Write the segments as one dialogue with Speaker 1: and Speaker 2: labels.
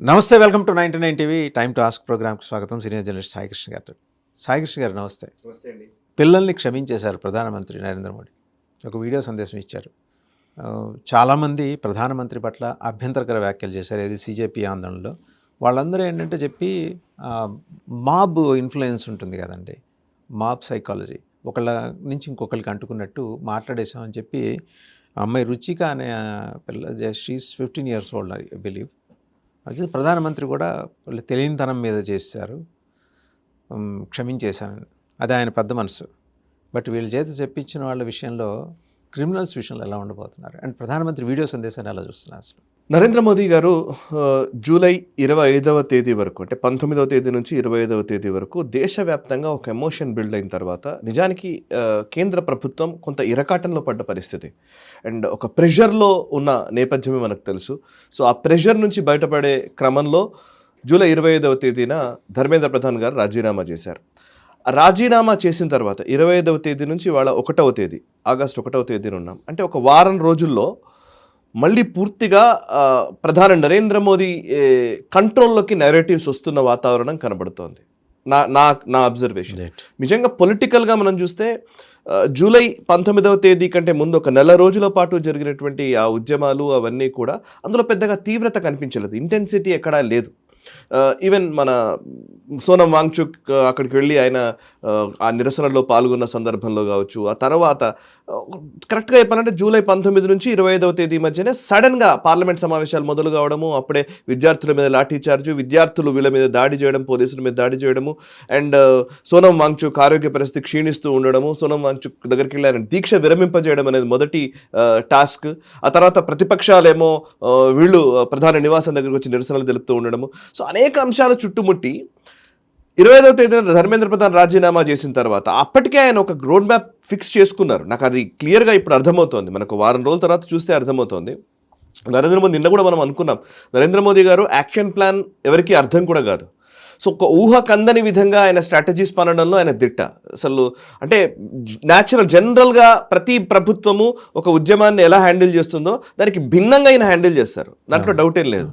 Speaker 1: నమస్తే, welcome to 99 TV time to ask ప్రోగ్రామ్కి స్వాగతం. సీనియర్ జర్నలిస్ట్ సాయికృష్ణ గారితో. సాయికృష్ణ గారు నమస్తే.
Speaker 2: నమస్తే అండి.
Speaker 1: పిల్లల్ని క్షమించేశారు ప్రధానమంత్రి నరేంద్ర మోడీ. ఒక వీడియో సందేశం ఇచ్చారు. చాలామంది ప్రధానమంత్రి పట్ల అభ్యంతరకర వ్యాఖ్యలు చేశారు. ఇది సిజేపీ ఆందోళనలో వాళ్ళందరూ ఏంటంటే చెప్పి మాబ్ ఇన్ఫ్లుయెన్స్ ఉంటుంది కదండి, మాబ్ సైకాలజీ, ఒకళ్ళ నుంచి ఇంకొకరికి అంటుకున్నట్టు మాట్లాడేశామని చెప్పి అమ్మాయి రుచిక అనే పిల్ల, she's 15 years old I believe. అది ప్రధానమంత్రి కూడా వాళ్ళు తెలియనితనం మీద చేశారు, క్షమించేశాను. అది ఆయన పెద్ద మనసు. బట్ వీళ్ళ చేత చెప్పించిన వాళ్ళ విషయంలో, క్రిమినల్స్ విషయంలో ఎలా ఉండబోతున్నారు అండ్ ప్రధానమంత్రి వీడియో సందేశాన్ని ఎలా చూస్తున్నారు అసలు?
Speaker 2: నరేంద్ర మోదీ గారు జూలై 25వ తేదీ వరకు, అంటే 19వ తేదీ నుంచి 25వ తేదీ వరకు దేశవ్యాప్తంగా ఒక ఎమోషన్ బిల్డ్ అయిన తర్వాత నిజానికి కేంద్ర ప్రభుత్వం కొంత ఇరకాటంలో పడ్డ పరిస్థితి అండ్ ఒక ప్రెషర్లో ఉన్న నేపథ్యమే మనకు తెలుసు. సో ఆ ప్రెషర్ నుంచి బయటపడే క్రమంలో జూలై 25వ తేదీన ధర్మేంద్ర ప్రధాన్ గారు రాజీనామా చేశారు. రాజీనామా చేసిన తర్వాత 25వ తేదీ నుంచి వాళ్ళ 1వ తేదీ, ఆగస్టు 1వ తేదీన ఉన్నాం. అంటే ఒక వారం రోజుల్లో మళ్ళీ పూర్తిగా ప్రధాని నరేంద్ర మోదీ కంట్రోల్లోకి నెరేటివ్స్ వస్తున్న వాతావరణం కనబడుతోంది. నా అబ్జర్వేషన్. నిజంగా పొలిటికల్గా మనం చూస్తే జూలై 19వ తేదీ కంటే ముందు ఒక నెల రోజుల పాటు జరిగినటువంటి ఆ ఉద్యమాలు అవన్నీ కూడా అందులో పెద్దగా తీవ్రత కనిపించలేదు, ఇంటెన్సిటీ ఎక్కడా లేదు. ఈవెన్ మన సోనం వాంగ్చుక్ అక్కడికి వెళ్ళి ఆయన ఆ నిరసనలో పాల్గొన్న సందర్భంలో కావచ్చు, ఆ తర్వాత కరెక్ట్గా చెప్పాలంటే జూలై 19 నుంచి 25వ తేదీ మధ్యనే సడన్గా పార్లమెంట్ సమావేశాలు మొదలు కావడము, అప్పుడే విద్యార్థుల మీద లాఠీ చార్జు, విద్యార్థులు వీళ్ళ మీద దాడి చేయడం, పోలీసుల మీద దాడి చేయడము అండ్ సోనం వాంగ్చుక్ ఆరోగ్య పరిస్థితి క్షీణిస్తూ ఉండడము, సోనం వాంగ్చుక్ దగ్గరికి వెళ్ళి ఆయన దీక్ష విరమింపజేయడం అనేది మొదటి టాస్క్. ఆ తర్వాత ప్రతిపక్షాలేమో వీళ్ళు ప్రధాని నివాసం దగ్గరికి వచ్చి నిరసనలు తెలుపుతూ ఉండడము. సో అనేక అంశాలు చుట్టుముట్టి 25వ తేదీన ధర్మేంద్ర ప్రధాన్ రాజీనామా చేసిన తర్వాత అప్పటికే ఆయన ఒక రోడ్ మ్యాప్ ఫిక్స్ చేసుకున్నారు. నాకు అది క్లియర్గా ఇప్పుడు అర్థమవుతోంది, మనకు వారం రోజుల తర్వాత చూస్తే అర్థమవుతోంది. నరేంద్ర మోదీ నిన్న కూడా మనం అనుకున్నాం, నరేంద్ర మోదీ గారు యాక్షన్ ప్లాన్ ఎవరికి అర్థం కూడా కాదు. సో ఒక ఊహ కందని విధంగా ఆయన స్ట్రాటజీస్ పనడంలో ఆయన దిట్ట. అసలు అంటే జనరల్గా ప్రతి ప్రభుత్వము ఒక ఉద్యమాన్ని ఎలా హ్యాండిల్ చేస్తుందో దానికి భిన్నంగా ఆయన హ్యాండిల్ చేస్తారు, దాంట్లో డౌట్ ఏం లేదు.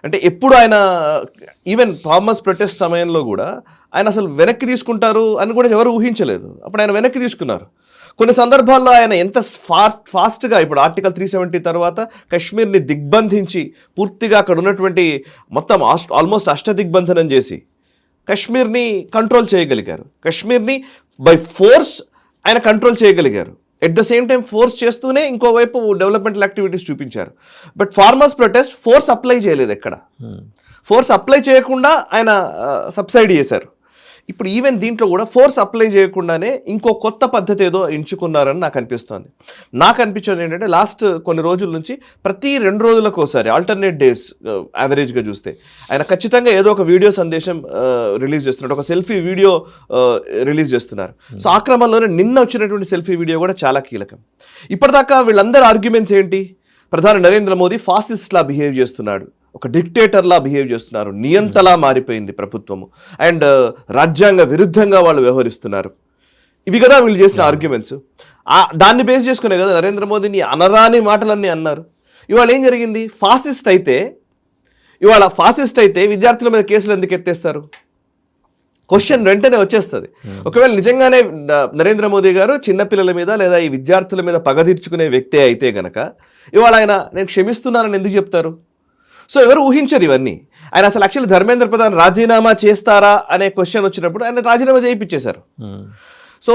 Speaker 2: అంటే ఎప్పుడు ఆయన ఈవెన్ ఫార్మర్స్ ప్రొటెస్ట్ సమయంలో కూడా ఆయన అసలు వెనక్కి తీసుకుంటారు అని కూడా ఎవరు ఊహించలేదు. అప్పుడు ఆయన వెనక్కి తీసుకున్నారు. కొన్ని సందర్భాల్లో ఆయన ఎంత ఫాస్ట్గా, ఇప్పుడు ఆర్టికల్ 370 తర్వాత కశ్మీర్ని దిగ్బంధించి పూర్తిగా అక్కడ ఉన్నటువంటి మొత్తం ఆల్మోస్ట్ అష్టదిగ్బంధనం చేసి కశ్మీర్ని కంట్రోల్ చేయగలిగారు. కశ్మీర్ని బై ఫోర్స్ ఆయన కంట్రోల్ చేయగలిగారు. At the same time force చేస్తూనే ఇంకోవైపు డెవలప్మెంటల్ యాక్టివిటీస్ చూపించారు. But farmers protest force apply చేయలేదు, ఎక్కడ ఫోర్స్ అప్లై చేయకుండా ఆయన సబ్సైడ్ చేశారు. ఇప్పుడు ఈవెన్ దీంట్లో కూడా ఫోర్స్ అప్లై చేయకుండానే ఇంకో కొత్త పద్ధతి ఏదో ఎంచుకున్నారని నాకు అనిపిస్తుంది. నాకు అనిపించేది ఏంటంటే లాస్ట్ కొన్ని రోజుల నుంచి ప్రతి 2 రోజులకు ఒకసారి ఆల్టర్నేట్ డేస్ యావరేజ్గా చూస్తే ఆయన ఖచ్చితంగా ఏదో ఒక వీడియో సందేశం రిలీజ్ చేస్తున్నారు, ఒక సెల్ఫీ వీడియో రిలీజ్ చేస్తున్నారు. సో ఆ క్రమంలోనే నిన్న వచ్చినటువంటి సెల్ఫీ వీడియో కూడా చాలా కీలకం. ఇప్పటిదాకా వీళ్ళందరి ఆర్గ్యుమెంట్స్ ఏంటి? ప్రధాని నరేంద్ర మోదీ ఫాసిస్ట్లా బిహేవ్ చేస్తున్నాడు, ఒక డిక్టేటర్లా బిహేవ్ చేస్తున్నారు, నియంతలా మారిపోయింది ప్రభుత్వము అండ్ రాజ్యాంగ విరుద్ధంగా వాళ్ళు వ్యవహరిస్తున్నారు. ఇవి కదా వీళ్ళు చేసిన ఆర్గ్యుమెంట్స్. దాన్ని బేస్ చేసుకునే కదా నరేంద్ర మోదీని అనరాని మాటలన్నీ అన్నారు. ఇవాళ ఏం జరిగింది? ఫాసిస్ట్ అయితే విద్యార్థుల మీద కేసులు ఎందుకు ఎత్తేస్తారు? క్వశ్చన్ వెంటనే వచ్చేస్తుంది. ఒకవేళ నిజంగానే నరేంద్ర మోదీ గారు చిన్నపిల్లల మీద లేదా ఈ విద్యార్థుల మీద పగ తీర్చుకునే వ్యక్తే అయితే గనక ఇవాళ ఆయన నేను క్షమిస్తున్నానని ఎందుకు చెప్తారు? సో ఎవరు ఊహించరు ఇవన్నీ. ఆయన అసలు యాక్చువల్లీ ధర్మేంద్ర ప్రధాన్ రాజీనామా చేస్తారా అనే క్వశ్చన్ వచ్చినప్పుడు ఆయన రాజీనామా చేయించేశారు. సో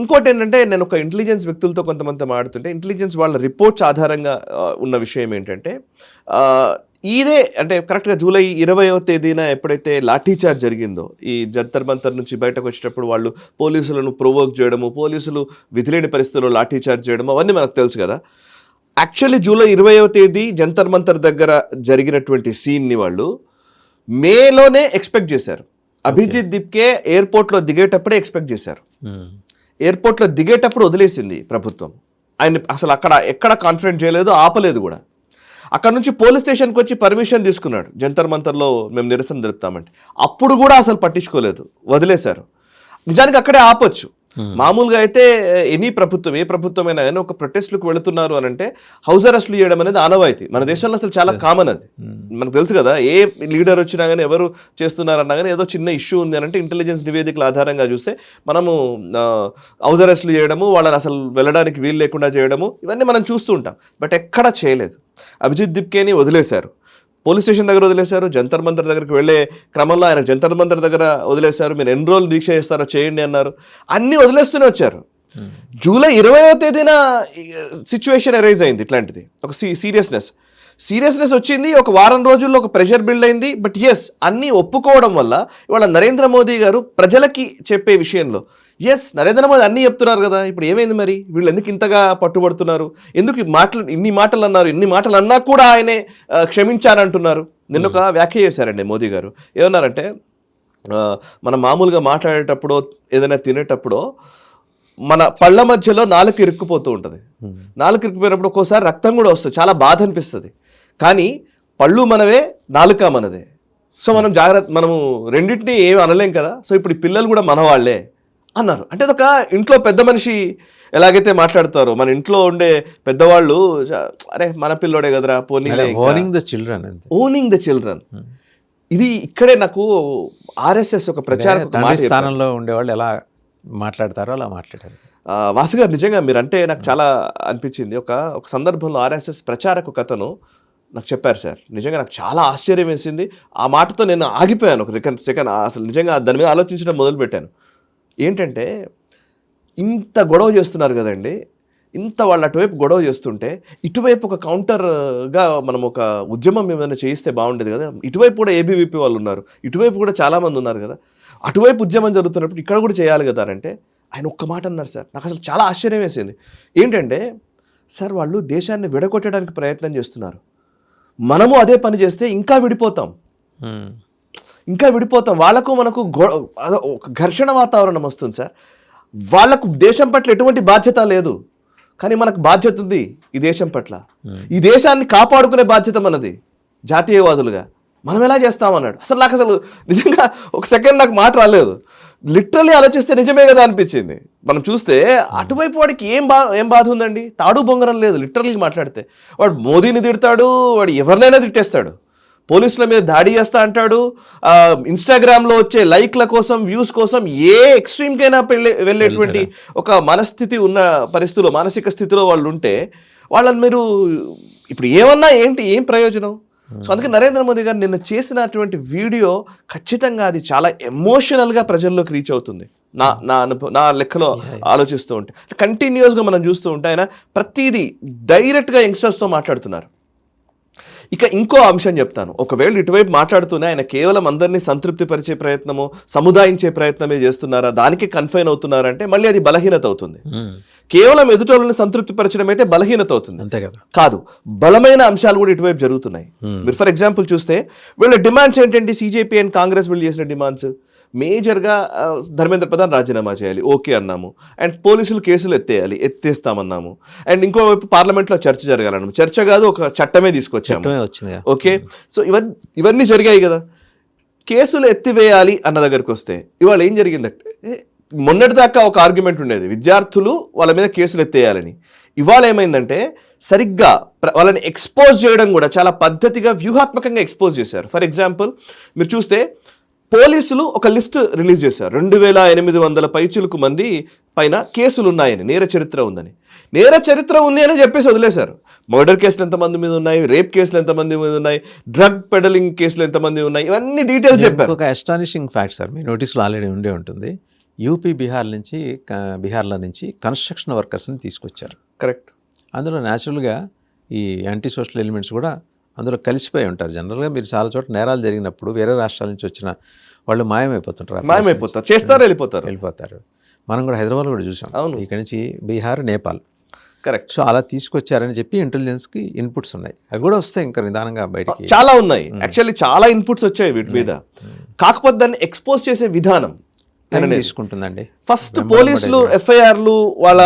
Speaker 2: ఇంకోటి ఏంటంటే, నేను ఒక ఇంటెలిజెన్స్ వ్యక్తులతో కొంతమంది మాడుతుంటే ఇంటెలిజెన్స్ వాళ్ళ రిపోర్ట్స్ ఆధారంగా ఉన్న విషయం ఏంటంటే, ఇదే అంటే కరెక్ట్గా జూలై 20వ తేదీన ఎప్పుడైతే లాఠీచార్జ్ జరిగిందో, ఈ జంతర్ మంతర్ నుంచి బయటకు వచ్చేటప్పుడు వాళ్ళు పోలీసులను ప్రొవోక్ చేయడము, పోలీసులు విధిలేని పరిస్థితుల్లో లాఠీచార్జ్ చేయడం అవన్నీ మనకు తెలుసు కదా. యాక్చువల్లీ జూలై 20వ తేదీ జంతర్ మంతర్ దగ్గర జరిగినటువంటి సీన్ని వాళ్ళు మేలోనే ఎక్స్పెక్ట్ చేశారు. అభిజిత్ దిప్కే ఎయిర్పోర్ట్లో దిగేటప్పుడే ఎక్స్పెక్ట్ చేశారు. ఎయిర్పోర్ట్లో దిగేటప్పుడు వదిలేసింది ప్రభుత్వం. ఆయన అసలు ఎక్కడ కాన్ఫిడెంట్ చేయలేదు, ఆపలేదు కూడా. అక్కడ నుంచి పోలీస్ స్టేషన్కి వచ్చి పర్మిషన్ తీసుకున్నాడు, జంతర్ మంతర్లో మేము నిరసన జరుపుతామంటే. అప్పుడు కూడా అసలు పట్టించుకోలేదు, వదిలేశారు. నిజానికి అక్కడే ఆపొచ్చు, మామూలుగా అయితే ఎనీ ప్రభుత్వం, ఏ ప్రభుత్వమైనా కానీ ఒక ప్రొటెస్ట్లకు వెళుతున్నారు అని అంటే హౌస్ అరెస్ట్లు చేయడం అనేది ఆనవాయితీ. మన దేశంలో అసలు చాలా కామన్ అది. మనకు తెలుసు కదా, ఏ లీడర్ వచ్చినా కానీ ఎవరు చేస్తున్నారన్నా కానీ ఏదో చిన్న ఇష్యూ ఉంది అని అంటే ఇంటెలిజెన్స్ నివేదికల ఆధారంగా చూస్తే మనము హౌస్ అరెస్ట్లు చేయడము, వాళ్ళని అసలు వెళ్ళడానికి వీలు లేకుండా చేయడము, ఇవన్నీ మనం చూస్తూ ఉంటాం. బట్ ఎక్కడా చేయలేదు. అభిజిత్ దిప్కేని వదిలేశారు, పోలీస్ స్టేషన్ దగ్గర వదిలేశారు, జంతర్ మంతర్ దగ్గరికి వెళ్ళే క్రమంలో ఆయన జంతర్ మంతర్ దగ్గర వదిలేశారు. మీరు ఎన్ని రోజులు దీక్ష చేస్తారో చేయండి అన్నారు. అన్నీ వదిలేస్తూనే వచ్చారు. జూలై 20వ తేదీన సిచ్యువేషన్ అరైజ్ అయింది. ఇట్లాంటిది ఒక సీరియస్నెస్ వచ్చింది. ఒక వారం రోజుల్లో ఒక ప్రెషర్ బిల్డ్ అయింది. బట్ ఎస్, అన్నీ ఒప్పుకోవడం వల్ల ఇవాళ నరేంద్ర మోదీ గారు ప్రజలకి చెప్పే విషయంలో ఎస్, నరేంద్ర మోదీ అన్నీ చెప్తున్నారు కదా, ఇప్పుడు ఏమైంది మరి, వీళ్ళు ఎందుకు ఇంతగా పట్టుబడుతున్నారు, ఎందుకు ఇన్ని మాటలు అన్నారు, ఇన్ని మాటలు అన్నా కూడా ఆయనే క్షమించానంటున్నారు. నిన్న ఒక వ్యాఖ్య చేశారండి మోదీ గారు. ఏమన్నారంటే, మనం మామూలుగా మాట్లాడేటప్పుడు ఏదైనా తినేటప్పుడు మన పళ్ళ మధ్యలో నాలుక ఇరుక్కుపోతూ ఉంటుంది. నాలుక ఇరుక్కుపోయినప్పుడు ఒక్కోసారి రక్తం కూడా వస్తుంది, చాలా బాధ అనిపిస్తుంది. కానీ పళ్ళు మనవే, నాలుక మనదే. సో మనము రెండింటినీ ఏమి అనలేం కదా. సో ఇప్పుడు ఈ పిల్లలు కూడా మన వాళ్ళే అన్నారు. అంటే అదొక ఇంట్లో పెద్ద మనిషి ఎలాగైతే మాట్లాడతారో, మన ఇంట్లో ఉండే పెద్దవాళ్ళు, అరే మన పిల్లోడే కదరా,
Speaker 1: ఓనింగ్
Speaker 2: ద చిల్డ్రన్. ఇది ఇక్కడే నాకు ఆర్ఎస్ఎస్ ఒక ప్రచార
Speaker 1: స్థానంలో ఉండేవాళ్ళు ఎలా మాట్లాడతారో అలా మాట్లాడారు.
Speaker 2: వాసు గారు, నిజంగా మీరు అంటే నాకు చాలా అనిపించింది. ఒక సందర్భంలో ఆర్ఎస్ఎస్ ప్రచారక ఒక అతను నాకు చెప్పారు సార్, నిజంగా నాకు చాలా ఆశ్చర్యం వేసింది. ఆ మాటతో నేను ఆగిపోయాను ఒక సెకండ్. అసలు నిజంగా దాని మీద ఆలోచించడం మొదలుపెట్టాను. ఏంటంటే, ఇంత గొడవ చేస్తున్నారు కదండి, ఇంత వాళ్ళు అటువైపు గొడవ చేస్తుంటే ఇటువైపు ఒక కౌంటర్గా మనం ఒక ఉద్యమం ఏమైనా చేయిస్తే బాగుండేది కదా. ఇటువైపు కూడా ఏబీవీపీ వాళ్ళు ఉన్నారు, ఇటువైపు కూడా చాలామంది ఉన్నారు కదా, అటువైపు ఉద్యమం జరుగుతున్నప్పుడు ఇక్కడ కూడా చేయాలి కదా అంటే ఆయన ఒక్క మాట అన్నారు సార్, నాకు అసలు చాలా ఆశ్చర్యం వేసింది. ఏంటంటే, సార్ వాళ్ళు దేశాన్ని విడగొట్టడానికి ప్రయత్నం చేస్తున్నారు, మనము అదే పని చేస్తే ఇంకా విడిపోతాం. వాళ్ళకు మనకు ఒక ఘర్షణ వాతావరణం వస్తుంది సార్. వాళ్ళకు దేశం పట్ల ఎటువంటి బాధ్యత లేదు, కానీ మనకు బాధ్యత ఉంది ఈ దేశం పట్ల. ఈ దేశాన్ని కాపాడుకునే బాధ్యత మనది జాతీయవాదులుగా. మనం ఎలా చేస్తామన్నాడు. అసలు నిజంగా ఒక సెకండ్ నాకు మాట రాలేదు. లిటరల్లీ ఆలోచిస్తే నిజమే కదా అనిపించింది. మనం చూస్తే అటువైపు వాడికి ఏం బాధ ఉందండి, తాడు బొంగరం లేదు. లిటరల్లీ మాట్లాడితే వాడు మోదీని తిడతాడు, వాడు ఎవరినైనా తిట్టేస్తాడు, పోలీసుల మీద దాడి చేస్తా అంటాడు, ఇన్స్టాగ్రామ్లో వచ్చే లైక్ల కోసం, వ్యూస్ కోసం ఏ ఎక్స్ట్రీమ్కైనా వెళ్ళేటువంటి ఒక మనస్థితి ఉన్న పరిస్థితిలో, మానసిక స్థితిలో వాళ్ళు ఉంటే వాళ్ళని మీరు ఇప్పుడు ఏమన్నా ఏం ప్రయోజనం? సో అందుకే నరేంద్ర మోదీ గారు నిన్న చేసినటువంటి వీడియో ఖచ్చితంగా అది చాలా ఎమోషనల్గా ప్రజల్లోకి రీచ్ అవుతుంది. నా లెక్కలో ఆలోచిస్తూ ఉంటే కంటిన్యూస్గా మనం చూస్తూ ఉంటే ఆయన ప్రతిదీ డైరెక్ట్గా యంగ్స్టర్స్తో మాట్లాడుతున్నారు. ఇక ఇంకో అంశం చెప్తాను. ఒకవేళ ఇటువైపు మాట్లాడుతూనే ఆయన కేవలం అందరినీ సంతృప్తి పరిచే ప్రయత్నము, సముదాయించే ప్రయత్నమే చేస్తున్నారా, దానికి కన్ఫైన్ అవుతున్నారంటే మళ్ళీ అది బలహీనత అవుతుంది. కేవలం ఎదుటోళ్ళని సంతృప్తి పరచడం అయితే బలహీనత అవుతుంది,
Speaker 1: అంతే కదా.
Speaker 2: కాదు, బలమైన అంశాలు కూడా ఇటువైపు జరుగుతున్నాయి. మీరు ఫర్ ఎగ్జాంపుల్ చూస్తే వీళ్ళ డిమాండ్స్ ఏంటంటే, సిజేపీ అండ్ కాంగ్రెస్ వీళ్ళు చేసిన డిమాండ్స్ మేజర్గా ధర్మేంద్ర ప్రధాన్ రాజీనామా చేయాలి, ఓకే అన్నాము. అండ్ పోలీసులు కేసులు ఎత్తేస్తామన్నాము. అండ్ ఇంకోవైపు పార్లమెంట్లో చర్చ జరగాలన్నాము. చర్చ కాదు, ఒక చట్టమే తీసుకొచ్చాము. ఓకే, సో ఇవన్నీ జరిగాయి కదా. కేసులు ఎత్తివేయాలి అన్న దగ్గరికి వస్తే ఇవాళ ఏం జరిగిందంటే, మొన్నటిదాకా ఒక ఆర్గ్యుమెంట్ ఉండేది, విద్యార్థులు వాళ్ళ మీద కేసులు ఎత్తేయాలని. ఇవాళ ఏమైందంటే, సరిగ్గా వాళ్ళని ఎక్స్పోజ్ చేయడం కూడా చాలా పద్ధతిగా, వ్యూహాత్మకంగా ఎక్స్పోజ్ చేశారు. ఫర్ ఎగ్జాంపుల్ మీరు చూస్తే పోలీసులు ఒక లిస్ట్ రిలీజ్ చేశారు. 2800 పైచిలకు మంది పైన కేసులు ఉన్నాయని, నేర చరిత్ర ఉంది అని చెప్పేసి వదిలేశారు. మర్డర్ కేసులు ఎంతమంది మీద ఉన్నాయి, రేప్ కేసులు ఎంతమంది మీద ఉన్నాయి, డ్రగ్ పెడలింగ్ కేసులు ఎంతమంది ఉన్నాయి, ఇవన్నీ డీటెయిల్స్ చెప్పారు.
Speaker 1: ఒక అస్టానిషింగ్ ఫ్యాక్ట్ సార్, మీ నోటీసులో ఆల్రెడీ ఉండే ఉంటుంది. యూపీ బీహార్ల నుంచి కన్స్ట్రక్షన్ వర్కర్స్ని తీసుకొచ్చారు.
Speaker 2: కరెక్ట్.
Speaker 1: అందులో న్యాచురల్గా ఈ యాంటీ సోషల్ ఎలిమెంట్స్ కూడా అందులో కలిసిపోయి ఉంటారు. జనరల్గా మీరు చాలా చోట్ల నేరాలు జరిగినప్పుడు వేరే రాష్ట్రాల నుంచి వచ్చిన వాళ్ళు
Speaker 2: మాయమైపోతారు, చేస్తారు,
Speaker 1: వెళ్ళిపోతారు. మనం కూడా హైదరాబాద్ కూడా చూసాం.
Speaker 2: అవును,
Speaker 1: ఇక్కడ నుంచి బీహార్, నేపాల్.
Speaker 2: కరెక్ట్.
Speaker 1: సో అలా తీసుకొచ్చారని చెప్పి ఇంటెలిజెన్స్కి ఇన్పుట్స్ ఉన్నాయి, అవి కూడా వస్తాయి ఇంకా నిదానంగా బయటికి.
Speaker 2: చాలా ఉన్నాయి యాక్చువల్లీ, చాలా ఇన్పుట్స్ వచ్చాయి వీటి మీద. కాకపోతే దాన్ని ఎక్స్పోజ్ చేసే విధానం
Speaker 1: తీసుకుంటుందండి.
Speaker 2: ఫస్ట్ పోలీసులు ఎఫ్ఐఆర్లు వాళ్ళ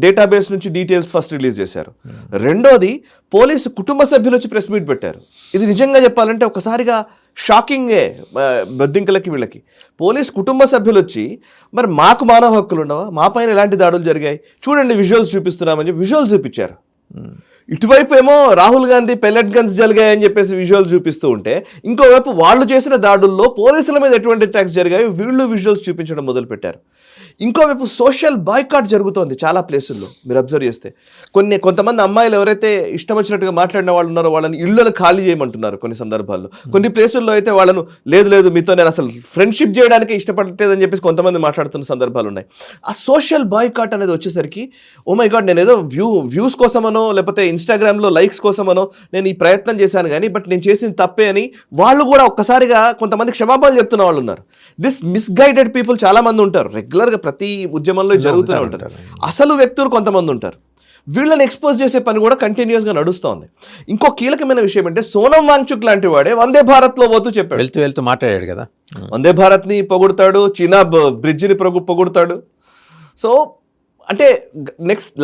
Speaker 2: డేటాబేస్ నుంచి డీటెయిల్స్ ఫస్ట్ రిలీజ్ చేశారు. రెండోది పోలీసు కుటుంబ సభ్యులు వచ్చి ప్రెస్ మీట్ పెట్టారు. ఇది నిజంగా చెప్పాలంటే ఒకసారిగా షాకింగే బొద్దింకలకి వీళ్ళకి. పోలీస్ కుటుంబ సభ్యులు వచ్చి మరి మాకు మానవ హక్కులు ఉండవా, మా పైన ఎలాంటి దాడులు జరిగాయి చూడండి విజువల్స్ చూపిస్తున్నామని చెప్పి విజువల్స్ చూపించారు. ఇటువైపు ఏమో రాహుల్ గాంధీ పెల్లెట్ గన్స్ జరిగాయని చెప్పేసి విజువల్స్ చూపిస్తూ ఉంటే, ఇంకోవైపు వాళ్ళు చేసిన దాడుల్లో పోలీసుల మీద ఎటువంటి అటాక్స్ జరిగాయో వీళ్ళు విజువల్స్ చూపించడం మొదలుపెట్టారు. ఇంకోవైపు సోషల్ బాయ్కాట్ జరుగుతోంది చాలా ప్లేసుల్లో. మీరు అబ్జర్వ్ చేస్తే కొంతమంది అమ్మాయిలు ఎవరైతే ఇష్టం వచ్చినట్టుగా మాట్లాడిన వాళ్ళు ఉన్నారో వాళ్ళని ఇళ్లను ఖాళీ చేయమంటున్నారు కొన్ని సందర్భాల్లో. కొన్ని ప్లేసుల్లో అయితే వాళ్ళను లేదు మీతో నేను అసలు ఫ్రెండ్షిప్ చేయడానికి ఇష్టపడలేదని చెప్పేసి కొంతమంది మాట్లాడుతున్న సందర్భాలు ఉన్నాయి. ఆ సోషల్ బాయ్కాట్ అనేది వచ్చేసరికి ఓ మై గాడ్, నేను ఏదో వ్యూస్ కోసమనో లేకపోతే ఇన్స్టాగ్రామ్లో లైక్స్ కోసమనో నేను ఈ ప్రయత్నం చేశాను కానీ బట్ నేను చేసింది తప్పే అని వాళ్ళు కూడా ఒక్కసారిగా కొంతమంది క్షమాపణలు చెప్తున్న వాళ్ళు ఉన్నారు. దిస్ మిస్గైడెడ్ పీపుల్ చాలా మంది ఉంటారు, రెగ్యులర్గా ప్రతి ఉద్యమంలో జరుగుతూనే ఉంటారు. అసలు వ్యక్తులు కొంతమంది ఉంటారు. వీళ్ళని ఎక్స్పోజ్ చేసే పని కూడా కంటిన్యూస్గా నడుస్తోంది. ఇంకో కీలకమైన విషయం అంటే సోనం వాంగ్చుక్ లాంటి వాడే వందే భారత్లో పోతూ చెప్పాడు,
Speaker 1: వెళ్తూ మాట్లాడాడు కదా,
Speaker 2: వందే భారత్ని పొగుడుతాడు, చీనా బ్రిడ్జిని పొగుడుతాడు. సో అంటే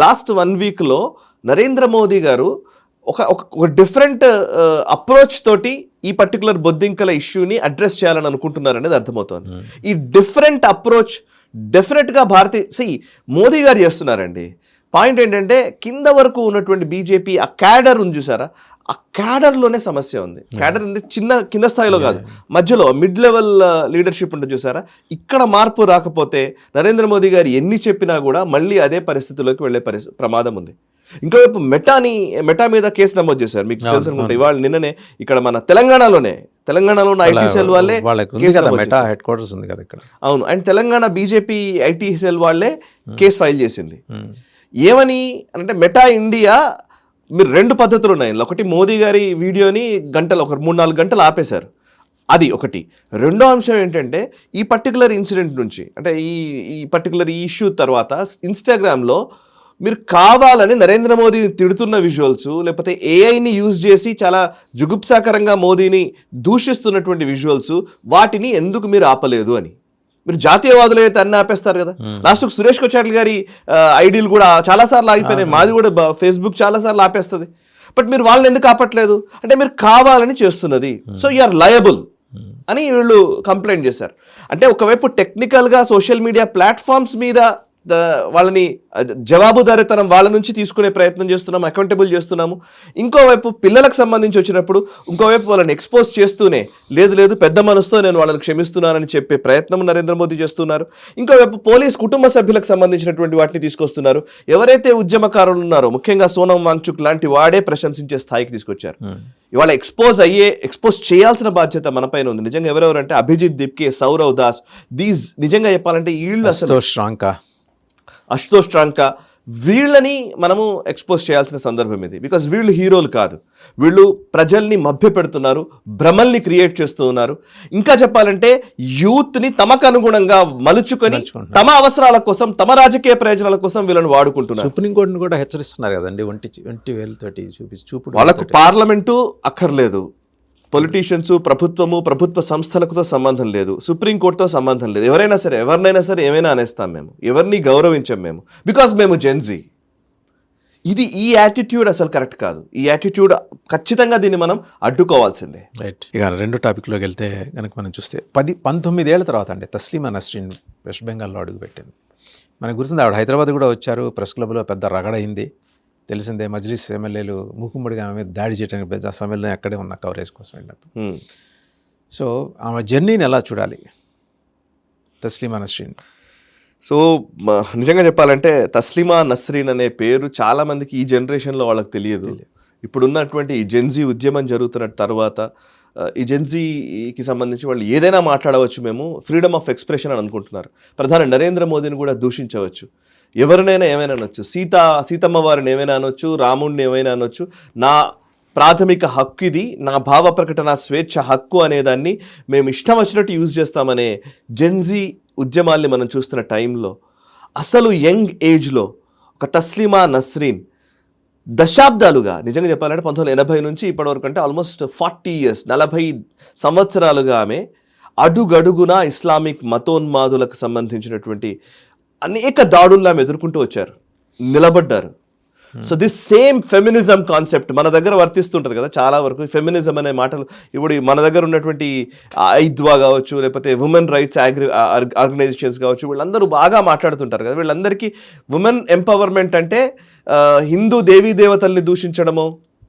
Speaker 2: లాస్ట్ 1 వీక్లో నరేంద్ర మోదీ గారు ఒక డిఫరెంట్ అప్రోచ్ తోటి ఈ పర్టికులర్ బొద్దింకల ఇష్యూని అడ్రస్ చేయాలని అనుకుంటున్నారనేది అర్థమవుతోంది. ఈ డిఫరెంట్ అప్రోచ్ డెఫినెట్గా మోదీ గారు చేస్తున్నారండి. పాయింట్ ఏంటంటే కింద వరకు ఉన్నటువంటి బీజేపీ ఆ క్యాడర్ ఉంది చూసారా, ఆ క్యాడర్లోనే సమస్య ఉంది. క్యాడర్ అంటే కింద స్థాయిలో కాదు, మధ్యలో మిడ్ లెవెల్ లీడర్షిప్ ఉంటుంది చూసారా, ఇక్కడ మార్పు రాకపోతే నరేంద్ర మోదీ గారు ఎన్ని చెప్పినా కూడా మళ్ళీ అదే పరిస్థితిలోకి వెళ్ళే ప్రమాదం ఉంది. ఇంకోవైపు మెటా మీద కేసు నమోదు చేశారు, మీకు తెలుసు అనుకుంటా. ఇవాళ నిన్ననే ఇక్కడ మన తెలంగాణలో ఉన్న ఐటీ సెల్ వాళ్ళే
Speaker 1: హెడ్ క్వార్టర్స్ ఉంది కదా ఇక్కడ.
Speaker 2: అవును, and Telangana BJP IT cell వాళ్ళే కేసు ఫైల్ చేసింది. ఏమని అంటే మెటా ఇండియా, మీరు 2 పద్ధతులు ఉన్నాయి. ఒకటి మోదీ గారి వీడియోని ఒక 3-4 గంటలు ఆపేశారు, అది ఒకటి. రెండో అంశం ఏంటంటే ఈ పర్టికులర్ ఇన్సిడెంట్ నుంచి అంటే ఈ పర్టికులర్ ఇష్యూ తర్వాత ఇన్స్టాగ్రామ్లో మీరు కావాలని నరేంద్ర మోదీని తిడుతున్న విజువల్స్, లేకపోతే ఏఐని యూజ్ చేసి చాలా జుగుప్సాకరంగా మోదీని దూషిస్తున్నటువంటి విజువల్స్, వాటిని ఎందుకు మీరు ఆపలేదు అని. మీరు జాతీయవాదులు అయితే అన్ని ఆపేస్తారు కదా. లాస్ట్ సురేష్ కొచ్చాట్ల గారి ఐడీలు కూడా చాలాసార్లు ఆగిపోయినాయి, మాది కూడా ఫేస్బుక్ చాలాసార్లు ఆపేస్తుంది. బట్ మీరు వాళ్ళని ఎందుకు ఆపట్లేదు అంటే మీరు కావాలని చేస్తున్నది, సో యూఆర్ లయబుల్ అని వీళ్ళు కంప్లైంట్ చేశారు. అంటే ఒకవైపు టెక్నికల్గా సోషల్ మీడియా ప్లాట్ఫామ్స్ మీద వాళ్ళని జవాబుదారీతనం వాళ్ళ నుంచి తీసుకునే ప్రయత్నం చేస్తున్నాము, అకౌంటబుల్ చేస్తున్నాము. ఇంకోవైపు పిల్లలకు సంబంధించి వచ్చినప్పుడు ఇంకోవైపు వాళ్ళని ఎక్స్పోజ్ చేస్తూనే లేదు పెద్ద మనసుతో నేను వాళ్ళని క్షమిస్తున్నానని చెప్పే ప్రయత్నం నరేంద్ర మోదీ చేస్తున్నారు. ఇంకోవైపు పోలీస్ కుటుంబ సభ్యులకు సంబంధించినటువంటి వాటిని తీసుకొస్తున్నారు. ఎవరైతే ఉద్యమకారులు ఉన్నారో ముఖ్యంగా సోనం వాంగ్చుక్ లాంటి వాడే ప్రశంసించే స్థాయికి తీసుకొచ్చారు. ఇవాళ ఎక్స్పోజ్ చేయాల్సిన బాధ్యత మన పైన ఉంది. నిజంగా ఎవరెవరంటే అభిజిత్ దిప్కే, సౌరవ్ దాస్, నిజంగా చెప్పాలంటే వీళ్ళు అశుతోష్ ట్రాంకా, వీళ్ళని మనము ఎక్స్పోజ్ చేయాల్సిన సందర్భం ఇది. బికాజ్ వీళ్ళు హీరోలు కాదు, వీళ్ళు ప్రజల్ని మభ్య పెడుతున్నారు, భ్రమల్ని క్రియేట్ చేస్తూ ఉన్నారు. ఇంకా చెప్పాలంటే యూత్ని తమకు అనుగుణంగా మలుచుకొని తమ అవసరాల కోసం, తమ రాజకీయ ప్రయోజనాల కోసం వీళ్ళని వాడుకుంటున్నారు.
Speaker 1: సుప్రీంకోర్టును కూడా హెచ్చరిస్తున్నారు కదండి, ఒంటి వేలుతోటి చూపుడు.
Speaker 2: వాళ్ళకు పార్లమెంటు అక్కర్లేదు, పొలిటీషియన్స్, ప్రభుత్వ సంస్థలతో సంబంధం లేదు, సుప్రీంకోర్టుతో సంబంధం లేదు. ఎవరినైనా సరే ఏమైనా అనేస్తాం మేము, ఎవరిని గౌరవించాం మేము, బికాజ్ మేము జెన్జీ. ఈ యాటిట్యూడ్ అసలు కరెక్ట్ కాదు. ఈ యాటిట్యూడ్ ఖచ్చితంగా దీన్ని మనం అడ్డుకోవాల్సిందే.
Speaker 1: రైట్. ఇక 2 టాపిక్లోకి వెళ్తే కనుక మనం చూస్తే 19 ఏళ్ల తర్వాత అండి తస్లీమా నస్రీన్ వెస్ట్ బెంగాల్లో అడుగుపెట్టింది. మనకు గుర్తుంది, ఆవిడ హైదరాబాద్ కూడా వచ్చారు, ప్రెస్ క్లబ్లో పెద్ద రగడైంది. తెలిసిందే, మజ్లిస్ ఎమ్మెల్యేలు మూకుమ్మడిగా ఆమె మీద దాడి చేయడానికి ఆ సమయంలో అక్కడే ఉన్న కవరేజ్ కోసం వెళ్ళినప్పుడు. సో ఆమె జర్నీని ఎలా చూడాలి తస్లీమా నస్రీన్?
Speaker 2: సో నిజంగా చెప్పాలంటే తస్లీమా నస్రీన్ అనే పేరు చాలామందికి ఈ జనరేషన్లో వాళ్ళకి తెలియదు. ఇప్పుడున్నటువంటి ఈ జెన్జీ ఉద్యమం జరుగుతున్న తర్వాత ఈ జెన్జీకి సంబంధించి వాళ్ళు ఏదైనా మాట్లాడవచ్చు, మేము ఫ్రీడమ్ ఆఫ్ ఎక్స్ప్రెషన్ అని అనుకుంటున్నారు. ప్రధాని నరేంద్ర మోదీని కూడా దూషించవచ్చు, ఎవరినైనా ఏమైనా అనొచ్చు, సీతమ్మ వారిని ఏమైనా అనొచ్చు, రాముడిని ఏమైనా అనొచ్చు. నా ప్రాథమిక హక్కు ఇది, నా భావ ప్రకటన స్వేచ్ఛ హక్కు అనేదాన్ని మేము ఇష్టం వచ్చినట్టు యూజ్ చేస్తామనే జెన్జీ ఉద్యమాల్ని మనం చూస్తున్న టైంలో అసలు యంగ్ ఏజ్లో ఒక తస్లీమా నస్రీన్ దశాబ్దాలుగా, నిజంగా చెప్పాలంటే 1980 నుంచి ఇప్పటివరకు అంటే ఆల్మోస్ట్ 40 years 40 సంవత్సరాలుగా ఆమె అడుగడుగునా ఇస్లామిక్ మతోన్మాదులకు సంబంధించినటువంటి అనేక దాడులను ఆమె ఎదుర్కొంటూ వచ్చారు, నిలబడ్డారు. So this same feminism concept మన దగ్గర వర్తిస్తుంటుంది కదా చాలా వరకు. ఫెమినిజం అనే మాటలు ఇప్పుడు మన దగ్గర ఉన్నటువంటి ఐద్వా కావచ్చు, లేకపోతే ఉమెన్ రైట్స్ ఆర్గనైజేషన్స్ కావచ్చు, వీళ్ళందరూ బాగా మాట్లాడుతుంటారు కదా. వీళ్ళందరికీ ఉమెన్ ఎంపవర్మెంట్ అంటే హిందూ దేవీ దేవతల్ని దూషించడము,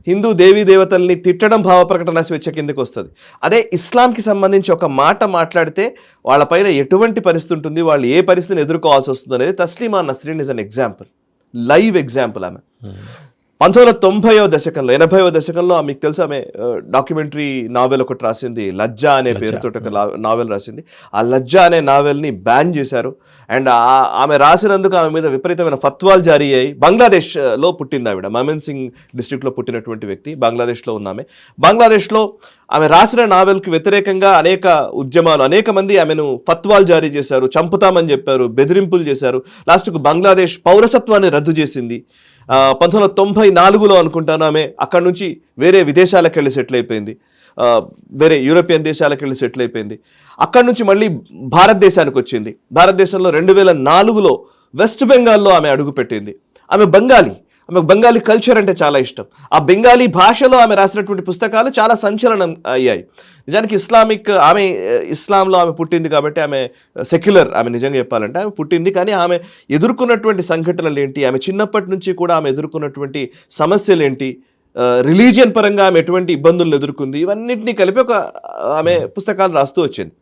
Speaker 2: హిందూ దేవీ దేవతల్ని తిట్టడం భావ ప్రకటన స్వేచ్ఛ కిందకి వస్తుంది. అదే ఇస్లాంకి సంబంధించి ఒక మాట మాట్లాడితే వాళ్ళపైన ఎటువంటి పరిస్థితి ఉంటుంది, వాళ్ళు ఏ పరిస్థితిని ఎదుర్కోవాల్సి వస్తుంది అనేది Taslima Nasreen is an example, live example. ఆమె 1990వ దశకంలో 80వ దశకంలో మీకు తెలుసు ఆమె డాక్యుమెంటరీ నావెల్ ఒకటి రాసింది, లజ్జా అనే పేరుతో ఒక నావెల్ రాసింది. ఆ లజ్జా అనే నావెల్ని బ్యాన్ చేశారు. అండ్ ఆమె రాసినందుకు ఆమె మీద విపరీతమైన ఫత్వాలు జారీ అయ్యాయి. బంగ్లాదేశ్లో పుట్టింది ఆవిడ, మమన్ సింగ్ డిస్ట్రిక్ట్లో పుట్టినటువంటి వ్యక్తి, బంగ్లాదేశ్లో ఉంది ఆమె. బంగ్లాదేశ్లో ఆమె రాసిన నావెల్కి వ్యతిరేకంగా అనేక ఉద్యమాలు, అనేక మంది ఆమెను ఫత్వాలు జారీ చేశారు, చంపుతామని చెప్పారు, బెదిరింపులు చేశారు. లాస్ట్కు బంగ్లాదేశ్ పౌరసత్వాన్ని రద్దు చేసింది. 1994లో అనుకుంటాను ఆమె అక్కడ నుంచి వేరే విదేశాలకు వెళ్ళి సెటిల్ అయిపోయింది, వేరే యూరోపియన్ దేశాలకు వెళ్ళి సెటిల్ అయిపోయింది. అక్కడ నుంచి మళ్ళీ భారతదేశానికి వచ్చింది. భారతదేశంలో 2004లో వెస్ట్ బెంగాల్లో ఆమె అడుగుపెట్టింది. ఆమె బెంగాలీ, ఆమెకు బెంగాలీ కల్చర్ అంటే చాలా ఇష్టం. ఆ బెంగాలీ భాషలో ఆమె రాసినటువంటి పుస్తకాలు చాలా సంచలనం అయ్యాయి. నిజానికి ఆమె ఇస్లాంలో ఆమె పుట్టింది కాబట్టి ఆమె సెక్యులర్, ఆమె నిజంగా చెప్పాలంటే ఆమె పుట్టింది. కానీ ఆమె ఎదుర్కొన్నటువంటి సంఘటనలు ఏంటి, ఆమె చిన్నప్పటి నుంచి కూడా ఆమె ఎదుర్కొన్నటువంటి సమస్యలు ఏంటి, రిలీజియన్ పరంగా ఆమె ఎటువంటి ఇబ్బందులను ఎదుర్కొంది, ఇవన్నింటినీ కలిపి ఆమె పుస్తకాలు రాస్తూ వచ్చింది.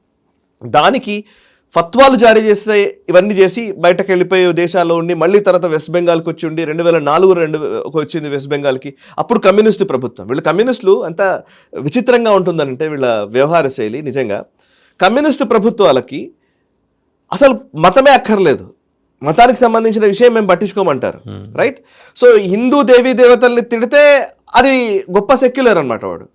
Speaker 2: దానికి ఫత్వాలు జారీ చేస్తే ఇవన్నీ చేసి బయటకు వెళ్ళిపోయే దేశాల్లో ఉండి మళ్ళీ తర్వాత వెస్ట్ బెంగాల్కి వచ్చి ఉండి 2004 వచ్చింది వెస్ట్ బెంగాల్కి. అప్పుడు కమ్యూనిస్టు ప్రభుత్వం. వీళ్ళు కమ్యూనిస్టులు అంత విచిత్రంగా ఉంటుందనంటే వీళ్ళ వ్యవహార శైలి. నిజంగా కమ్యూనిస్టు ప్రభుత్వాలకి అసలు మతమే అక్కర్లేదు, మతానికి సంబంధించిన విషయం మేము పట్టించుకోమంటారు, రైట్? సో హిందూ దేవీ దేవతల్ని తిడితే అది గొప్ప సెక్యులర్ అనమాట వాడు.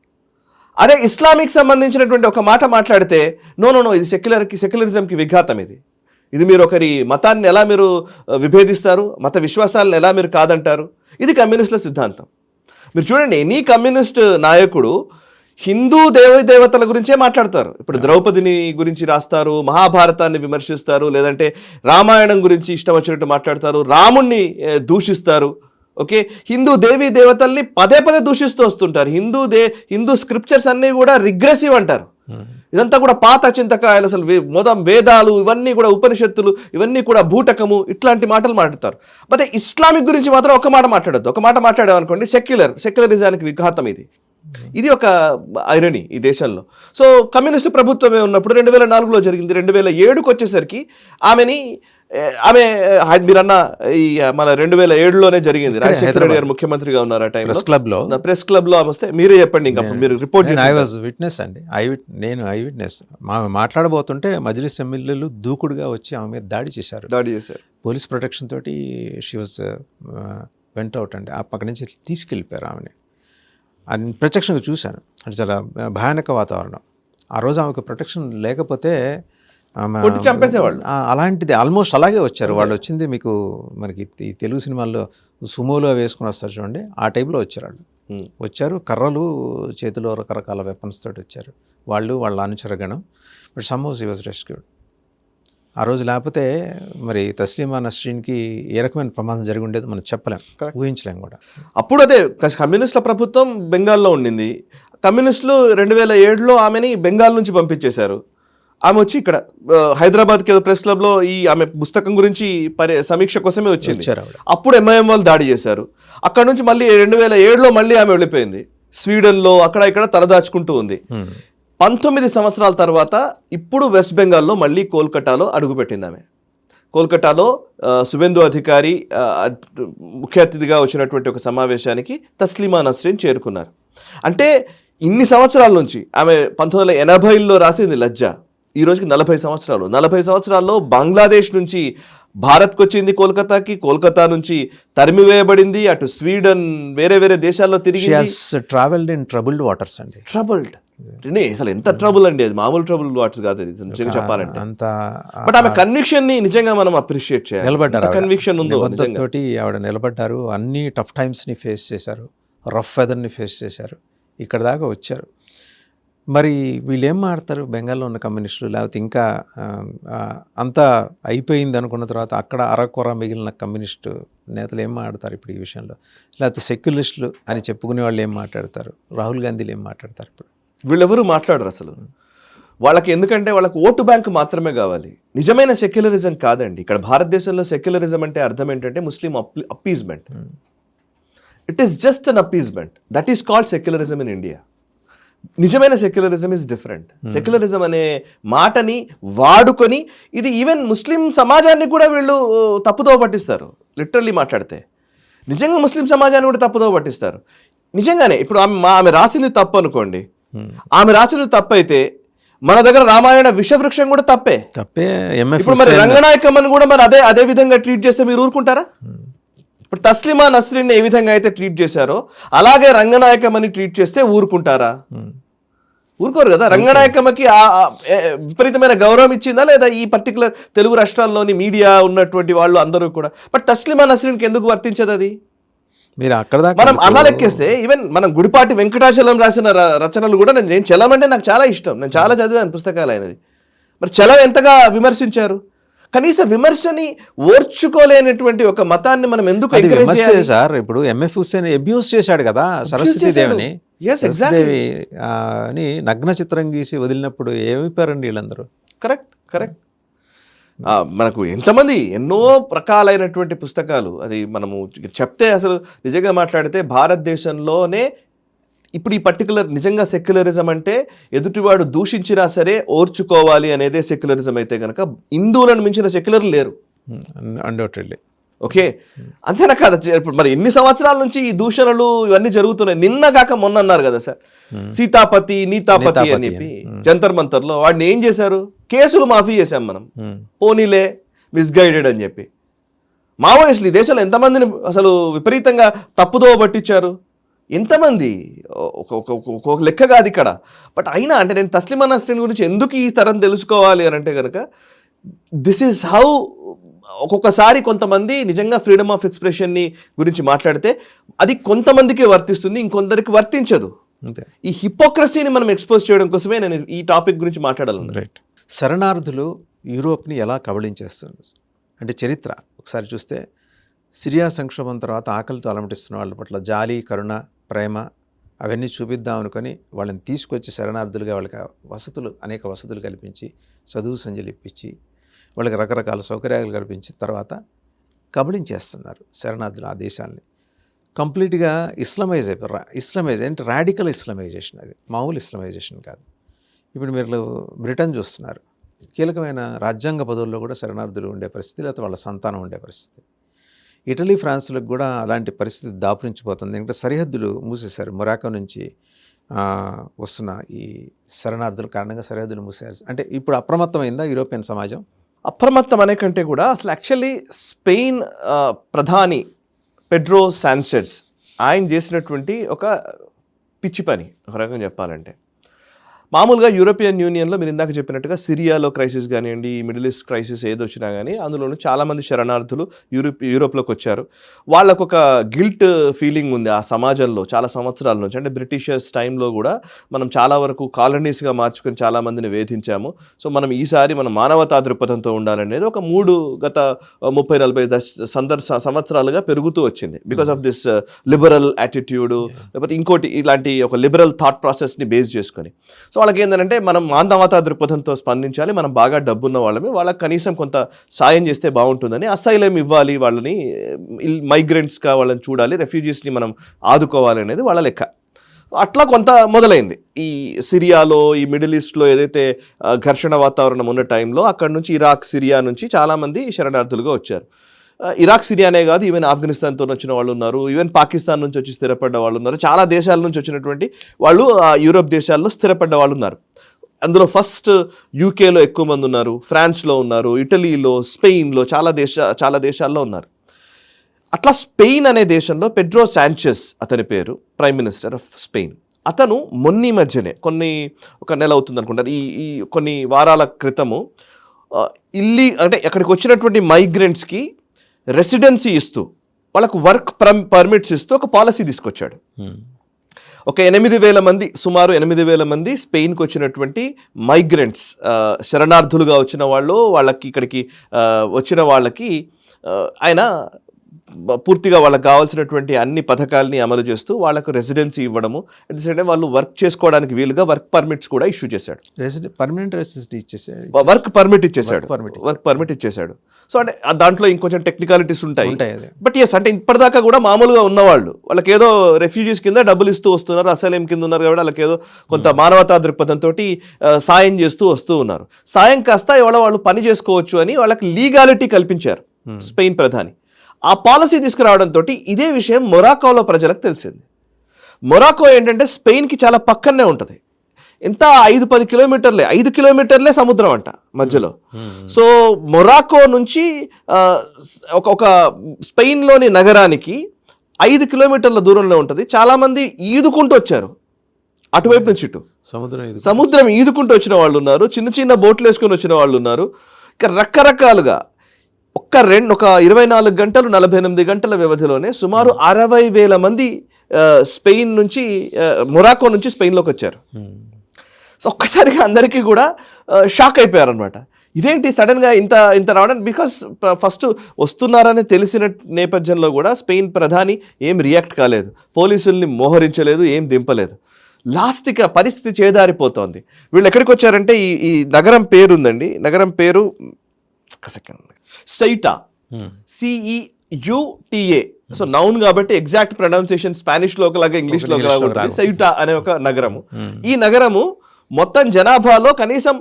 Speaker 2: అదే ఇస్లామిక్ సంబంధించినటువంటి ఒక మాట మాట్లాడితే నో, ఇది సెక్యులరిజంకి విఘాతం, ఇది మీరు ఒకరి మతాన్ని ఎలా మీరు విభేదిస్తారు, మత విశ్వాసాలను ఎలా మీరు కాదంటారు, ఇది కమ్యూనిస్టుల సిద్ధాంతం. మీరు చూడండి, ఎనీ కమ్యూనిస్ట్ నాయకుడు హిందూ దేవతల గురించే మాట్లాడతారు. ఇప్పుడు ద్రౌపదిని గురించి రాస్తారు, మహాభారతాన్ని విమర్శిస్తారు, లేదంటే రామాయణం గురించి ఇష్టం వచ్చినట్టు మాట్లాడతారు, రాముణ్ణి దూషిస్తారు. ఓకే, హిందూ దేవీ దేవతల్ని పదే దూషిస్తూ వస్తుంటారు. హిందూ స్క్రిప్చర్స్ అన్నీ కూడా రిగ్రెసివ్ అంటారు. ఇదంతా కూడా పాత చింతకాయలు, అసలు మొదం వేదాలు ఇవన్నీ కూడా, ఉపనిషత్తులు ఇవన్నీ కూడా బూటకము, ఇట్లాంటి మాటలు మాట్లాడతారు. అయితే ఇస్లామిక్ గురించి మాత్రం ఒక మాట మాట్లాడద్దు. ఒక మాట మాట్లాడామనుకోండి సెక్యులరిజానికి విఘాతం. ఇది ఒక ఐరనీ ఈ దేశంలో. సో కమ్యూనిస్టు ప్రభుత్వమే ఉన్నప్పుడు 2004లో జరిగింది. 2007కు వచ్చేసరికి ఆమె మీరన్న ఈ మన 2007లోనే జరిగింది. రాజశేఖర రెడ్డి గారు ముఖ్యమంత్రిగా ఉన్నారు ఆ టైంలో. ప్రెస్ క్లబ్ లో ఆమె వస్తే మీరే చెప్పండి, ఇంకా మీరు రిపోర్ట్ చేసి.
Speaker 1: ఐ వాజ్ విట్నెస్ అండి, నేను ఐ విట్నెస్. మాట్లాడబోతుంటే మజ్లిస్ ఎమ్మెల్యేలు దూకుడుగా వచ్చి ఆమె మీద దాడి చేశారు. పోలీస్ ప్రొటెక్షన్ తోటి షీ వాజ్ వెంట్ అవుట్ అండి. అక్కడి నుంచి తీసుకెళ్ళిపోయారు ఆమెని. అది ప్రత్యక్షంగా చూశాను. అంటే చాలా భయానక వాతావరణం. ఆ రోజు ఆమెకు ప్రొటెక్షన్ లేకపోతే
Speaker 2: చంపేసేవాళ్ళు.
Speaker 1: అలాంటిది ఆల్మోస్ట్ అలాగే వచ్చారు వాళ్ళు. వచ్చింది మనకి ఈ తెలుగు సినిమాల్లో సుమోలో వేసుకుని వస్తారు చూడండి, ఆ టైప్లో వచ్చారు వాళ్ళు. వచ్చారు, కర్రలు చేతిలో రకరకాల వెపన్స్ తోటి వచ్చారు వాళ్ళ అనుచరగణం. But somehow he was rescued. ఆ రోజు లేకపోతే మరి తస్లీమా నస్రీన్కి ఏ రకమైన ప్రమాదం జరిగి ఉండేది మనం చెప్పలేం, ఊహించలేం కూడా.
Speaker 2: అప్పుడు అదే కమ్యూనిస్టుల ప్రభుత్వం బెంగాల్లో ఉండింది. కమ్యూనిస్టులు 2007లో ఆమెని బెంగాల్ నుంచి పంపించేశారు. ఆమె వచ్చి ఇక్కడ హైదరాబాద్కి ఏదో ప్రెస్ క్లబ్లో ఆమె పుస్తకం గురించి సమీక్ష కోసమే వచ్చింది. అప్పుడు ఎంఐఎం వాళ్ళు దాడి చేశారు. అక్కడ నుంచి మళ్ళీ 2007లో మళ్ళీ ఆమె వెళ్ళిపోయింది. స్వీడన్లో అక్కడ ఇక్కడ తలదాచుకుంటూ ఉంది. 19 సంవత్సరాల తర్వాత ఇప్పుడు వెస్ట్ బెంగాల్లో మళ్ళీ కోల్కతాలో అడుగుపెట్టింది ఆమె. కోల్కతాలో సుబేందు అధికారి ముఖ్య అతిథిగా వచ్చినటువంటి ఒక సమావేశానికి తస్లీమా నస్రీన్ చేరుకున్నారు. అంటే ఇన్ని సంవత్సరాల నుంచి ఆమె 1980లో రాసింది లజ్జా, ఈ రోజుకి 40 సంవత్సరాలు. 40 సంవత్సరాల్లో బంగ్లాదేశ్ నుంచి భారత్కి వచ్చింది, కోల్కతా నుంచి తరిమివేయబడింది, అటు స్వీడన్ వేరే దేశాల్లో తిరిగి
Speaker 1: ట్రావెల్డ్ ఇన్ ట్రబుల్డ్ వాటర్స్ అండి.
Speaker 2: ట్రబుల్డ్ అసలు ఎంత ట్రబుల్ అండి, అది మామూలు ట్రబుల్ వాట్స్ కాదు అది నిజంగా చెప్పాలంటే. బట్ ఆమె కన్విక్షన్ ని నిజంగా మనం అప్రిషియేట్ చేయాలి.
Speaker 1: నిలబడ్డారు,
Speaker 2: కన్విక్షన్ ఉందో
Speaker 1: తోటి ఆవిడ నిలబడ్డారు. అన్ని టఫ్ టైమ్స్ ని ఫేస్ చేశారు, రఫ్ వెదర్ ని ఫేస్ చేశారు, ఇక్కడ దాకా వచ్చారు. మరి వీళ్ళు ఏం మాడతారు బెంగాల్లో ఉన్న కమ్యూనిస్టులు, లేకపోతే ఇంకా అంతా అయిపోయింది అనుకున్న తర్వాత అక్కడ అరకొర మిగిలిన కమ్యూనిస్టు నేతలు ఏం మాట్లాడతారు ఇప్పుడు ఈ విషయంలో, లేకపోతే సెక్యులరిస్టులు అని చెప్పుకునే వాళ్ళు ఏం మాట్లాడతారు, రాహుల్ గాంధీలు ఏం మాట్లాడతారు ఇప్పుడు?
Speaker 2: వీళ్ళెవరూ మాట్లాడరు అసలు. వాళ్ళకి ఎందుకంటే వాళ్ళకి ఓటు బ్యాంక్ మాత్రమే కావాలి, నిజమైన సెక్యులరిజం కాదండి. ఇక్కడ భారతదేశంలో సెక్యులరిజం అంటే అర్థం ఏంటంటే ముస్లిం appeasement. It is just an appeasement, that is called secularism in India. నిజమైన సెక్యులరిజం ఇస్ డిఫరెంట్. సెక్యులరిజం అనే మాటని వాడుకొని ఇది ఈవెన్ ముస్లిం సమాజాన్ని కూడా వీళ్ళు తప్పుదోవ పట్టిస్తారు. లిటరల్లీ మాట్లాడితే నిజంగా ముస్లిం సమాజాన్ని కూడా తప్పుదోవ పట్టిస్తారు. నిజంగానే ఇప్పుడు ఆమె రాసింది తప్పు అనుకోండి, ఆమె రాసింది తప్పు అయితే మన దగ్గర రామాయణ విషవృక్షం కూడా తప్పే. ఇప్పుడు మరి రంగనాయకమ్మని కూడా మరి అదే విధంగా ట్రీట్ చేస్తే మీరు ఊరుకుంటారా? ఇప్పుడు తస్లిమా నస్రీన్ ఏ విధంగా అయితే ట్రీట్ చేశారో అలాగే రంగనాయకమ్మని ట్రీట్ చేస్తే ఊరుకుంటారా? ఊరుకోరు కదా. రంగనాయకమ్మకి విపరీతమైన గౌరవం ఇచ్చిందా లేదా ఈ పర్టికులర్ తెలుగు రాష్ట్రాల్లోని మీడియా ఉన్నటువంటి వాళ్ళు అందరూ కూడా? బట్ తస్లిమా నస్రీన్కి ఎందుకు వర్తించదు అది?
Speaker 1: మీరు అక్కడ
Speaker 2: మనం అలా లెక్కేస్తే ఈవెన్ మనం గుడిపాటి వెంకటాచలం రాసిన రచనలు కూడా నేను చలం అంటే నాకు చాలా ఇష్టం, నేను చాలా చదివాను పుస్తకాలు అయినది. మరి చలం ఎంతగా విమర్శించారు? కనీస విమర్శని ఓర్చుకోలేనటువంటి ఒక మతాన్ని మనం ఎందుకు ఎంకరేజ్ చేయాలి
Speaker 1: సార్? ఇప్పుడు ఎంఎఫ్ హుస్సేన్ అబ్యూస్ చేశాడు కదా సరస్వతి దేవిని, అని నగ్న చిత్రం గీసి వదిలినప్పుడు ఏమైపోయారండి వీళ్ళందరూ?
Speaker 2: కరెక్ట్. మనకు ఎంతమంది ఎన్నో రకాలైనటువంటి పుస్తకాలు, అది మనము చెప్తే అసలు నిజంగా మాట్లాడితే భారతదేశంలోనే ఇప్పుడు ఈ పర్టికులర్ నిజంగా సెక్యులరిజం అంటే ఎదుటివాడు దూషించినా సరే ఓర్చుకోవాలి అనేదే సెక్యులరిజం అయితే కనుక హిందువులను మించిన సెక్యులర్ లేరు
Speaker 1: అన్డౌటెడ్లీ.
Speaker 2: ఓకే, అంతేనా కదా? ఇప్పుడు మరి ఎన్ని సంవత్సరాల నుంచి ఈ దూషణలు ఇవన్నీ జరుగుతున్నాయి. నిన్న కాక మొన్న అన్నారు కదా సార్, సీతాపతి నీతాపతి అని చెప్పి జంతర్ మంతర్లో వాడిని ఏం చేశారు? కేసులు మాఫీ చేశాం మనం, పోనీలే మిస్గైడెడ్ అని చెప్పి. మావోయిస్టులు ఈ దేశంలో ఎంతమందిని అసలు విపరీతంగా తప్పుదోవ పట్టించారు, ఎంతమంది ఒక లెక్క కాదు ఇక్కడ. బట్ అయినా అంటే నేను తస్లిమా నస్రీన్ గురించి ఎందుకు ఈ తరం తెలుసుకోవాలి అని అంటే కనుక దిస్ ఈజ్ హౌ ఒక్కొక్కసారి కొంతమంది నిజంగా ఫ్రీడమ్ ఆఫ్ ఎక్స్ప్రెషన్ని గురించి మాట్లాడితే అది కొంతమందికి వర్తిస్తుంది, ఇంకొందరికి వర్తించదు. ఈ హిపోక్రసీని మనం ఎక్స్పోజ్ చేయడం కోసమే నేను ఈ టాపిక్ గురించి మాట్లాడాలను.
Speaker 1: రైట్. శరణార్థులు యూరోప్ని ఎలా కబళించేస్తుంది అంటే చరిత్ర ఒకసారి చూస్తే సిరియా సంక్షోభం తర్వాత ఆకలితో అలమటిస్తున్న వాళ్ళ పట్ల జాలి, కరుణ, ప్రేమ అవన్నీ చూపిద్దాం అనుకొని వాళ్ళని తీసుకొచ్చి శరణార్థులుగా వాళ్ళకి అనేక వసతులు కల్పించి చదువు సంజలు ఇప్పించి వాళ్ళకి రకరకాల సౌకర్యాలు కల్పించి తర్వాత కబళించేస్తున్నారు శరణార్థులు ఆ దేశాలని. కంప్లీట్గా ఇస్లమైజ్ అయిపోయారు. ఇస్లమైజ్ అంటే రాడికల్ ఇస్లమైజేషన్, అది మామూలు ఇస్లమైజేషన్ కాదు. ఇప్పుడు మీరు బ్రిటన్ చూస్తున్నారు, కీలకమైన రాజ్యాంగ పదవుల్లో కూడా శరణార్థులు ఉండే పరిస్థితి, లేకపోతే వాళ్ళ సంతానం ఉండే పరిస్థితి. ఇటలీ, ఫ్రాన్స్లకు కూడా అలాంటి పరిస్థితి దాపురించిపోతుంది. ఎందుకంటే సరిహద్దులు మూసేశారు. మొరాకో నుంచి వస్తున్న ఈ శరణార్థుల కారణంగా సరిహద్దులు మూసేయాల్సి, అంటే ఇప్పుడు అప్రమత్తమైందా యూరోపియన్ సమాజం?
Speaker 2: అప్రమత్తం అనే కంటే కూడా అసలు యాక్చువల్లీ స్పెయిన్ ప్రధాని పెడ్రో సాంచెజ్ ఆయన చేసినటువంటి ఒక పిచ్చి పని ఒక రకంగా చెప్పాలంటే. మామూలుగా యూరోపియన్ యూనియన్లో మీరు ఇందాక చెప్పినట్టుగా సిరియాలో క్రైసిస్ కానివ్వండి, మిడిల్ ఈస్ట్ క్రైసిస్ ఏది వచ్చినా కానీ అందులోనూ చాలామంది శరణార్థులు యూరోప్లోకి వచ్చారు. వాళ్ళకు ఒక గిల్ట్ ఫీలింగ్ ఉంది ఆ సమాజంలో చాలా సంవత్సరాల నుంచి. అంటే బ్రిటిషర్స్ టైంలో కూడా మనం చాలా వరకు కాలనీస్గా మార్చుకొని చాలామందిని వేధించాము. సో మనం ఈసారి మనం మానవతా దృక్పథంతో ఉండాలనేది ఒక గత 30-40 సంవత్సరాలుగా పెరుగుతూ వచ్చింది. Because of this liberal attitude, లేకపోతే ఇంకోటి ఇలాంటి ఒక లిబరల్ థాట్ ప్రాసెస్ని బేస్ చేసుకొని. సో వాళ్ళకి ఏంటంటే మనం మానవతా దృక్పథంతో స్పందించాలి, మనం బాగా డబ్బున్న వాళ్ళని వాళ్ళకి కనీసం కొంత సాయం చేస్తే బాగుంటుందని, అసైలం ఇవ్వాలి, వాళ్ళని మైగ్రెంట్స్గా వాళ్ళని చూడాలి, రెఫ్యూజీస్ని మనం ఆదుకోవాలి అనేది వాళ్ళ లెక్క. అట్లా కొంత మొదలైంది ఈ సిరియాలో, ఈ మిడిల్ ఈస్ట్లో ఏదైతే ఘర్షణ వాతావరణం ఉన్న టైంలో అక్కడ నుంచి ఇరాక్, సిరియా నుంచి చాలామంది శరణార్థులుగా వచ్చారు. ఇరాక్, సిరియానే కాదు, ఈవెన్ ఆఫ్ఘనిస్తాన్తో వచ్చిన వాళ్ళు ఉన్నారు, ఈవెన్ పాకిస్తాన్ నుంచి వచ్చి స్థిరపడ్డ వాళ్ళు ఉన్నారు, చాలా దేశాల నుంచి వచ్చినటువంటి వాళ్ళు యూరోప్ దేశాల్లో స్థిరపడ్డ వాళ్ళు ఉన్నారు. అందులో ఫస్ట్ యూకేలో ఎక్కువ మంది ఉన్నారు, ఫ్రాన్స్లో ఉన్నారు, ఇటలీలో, స్పెయిన్లో, చాలా దేశాల్లో ఉన్నారు. అట్లా స్పెయిన్ అనే దేశంలో పెడ్రో సాంచెజ్ అతని పేరు, ప్రైమ్ మినిస్టర్ ఆఫ్ స్పెయిన్. అతను మొన్న మధ్యనే ఒక నెల అవుతుంది అనుకుంటారు, ఈ కొన్ని వారాల క్రితము అంటే అక్కడికి వచ్చినటువంటి మైగ్రెంట్స్కి రెసిడెన్సీ ఇస్తూ వాళ్ళకు వర్క్ పర్మిట్స్ ఇస్తూ ఒక పాలసీ తీసుకొచ్చాడు. ఒక 8,000 మంది, సుమారు 8,000 మంది స్పెయిన్కి వచ్చినటువంటి మైగ్రెంట్స్, శరణార్థులుగా వచ్చిన వాళ్ళు, వాళ్ళకి ఇక్కడికి వచ్చిన వాళ్ళకి ఆయన పూర్తిగా వాళ్ళకి కావాల్సినటువంటి అన్ని పథకాలని అమలు చేస్తూ వాళ్ళకు రెసిడెన్సీ ఇవ్వడము, అట్ ది సేమ్ టైం వాళ్ళు వర్క్ చేసుకోవడానికి వీలుగా వర్క్ పర్మిట్స్ కూడా ఇష్యూ చేశాడు.
Speaker 1: పర్మనెంట్ రెసిడెన్సీ ఇచ్చేసాడు,
Speaker 2: వర్క్ పర్మిట్ ఇచ్చేసాడు. సో అంటే దాంట్లో ఇంకొంచెం టెక్నికాలిటీస్ ఉంటాయి. బట్ ఎస్, అంటే ఇప్పటిదాకా కూడా మామూలుగా ఉన్నవాళ్ళు, వాళ్ళకి ఏదో రెఫ్యూజీస్ కింద డబ్బులు ఇస్తూ వస్తున్నారు, అసలేం కింద ఉన్నారు కాబట్టి వాళ్ళకి ఏదో కొంత మానవతా దృక్పథంతో సాయం చేస్తూ వస్తూ ఉన్నారు. సాయం కాస్త ఇవాళ వాళ్ళు పని చేసుకోవచ్చు అని వాళ్ళకి లీగాలిటీ కల్పించారు స్పెయిన్ ప్రధాని. ఆ పాలసీ తీసుకురావడంతో ఇదే విషయం మొరాకోలో ప్రజలకు తెలిసింది. మొరాకో ఏంటంటే స్పెయిన్కి చాలా పక్కనే ఉంటుంది. ఎంత 5-10 కిలోమీటర్లే, 5 కిలోమీటర్లే సముద్రం అంట మధ్యలో. సో మొరాకో నుంచి ఒక స్పెయిన్లోని నగరానికి 5 కిలోమీటర్ల దూరంలో ఉంటుంది. చాలామంది ఈదుకుంటూ వచ్చారు అటువైపు నుంచి ఇటు, సముద్రం ఈదుకుంటూ వచ్చిన వాళ్ళు ఉన్నారు, చిన్న చిన్న బోట్లు వేసుకొని వచ్చిన వాళ్ళు ఉన్నారు. ఇక రకరకాలుగా ఒక 24 గంటలు 48 గంటల వ్యవధిలోనే సుమారు 60,000 మంది స్పెయిన్ నుంచి, మొరాకో నుంచి స్పెయిన్లోకి వచ్చారు. సో ఒక్కసారిగా అందరికీ కూడా షాక్ అయిపోయారు అనమాట. ఇదేంటి సడన్గా ఇంత రావడానికి? బికాస్ ఫస్ట్ వస్తున్నారని తెలిసిన నేపథ్యంలో కూడా స్పెయిన్ ప్రధాని ఏం రియాక్ట్ కాలేదు, పోలీసుల్ని మోహరించలేదు, ఏం దింపలేదు. లాస్ట్గా పరిస్థితి చేదారిపోతోంది. వీళ్ళు ఎక్కడికి వచ్చారంటే ఈ నగరం పేరు ఉందండి, నగరం పేరు సెయిటా, CEUTA. సో నౌన్ కాబట్టి ఎగ్జాక్ట్ ప్రొనౌన్సియేషన్ స్పానిష్ లో ఒకలాగా ఇంగ్లీష్ లో ఒకలాగా ఉంటుంది. సెయిటా అనే ఒక నగరము. ఈ నగరము మొత్తం జనాభాలో కనీసం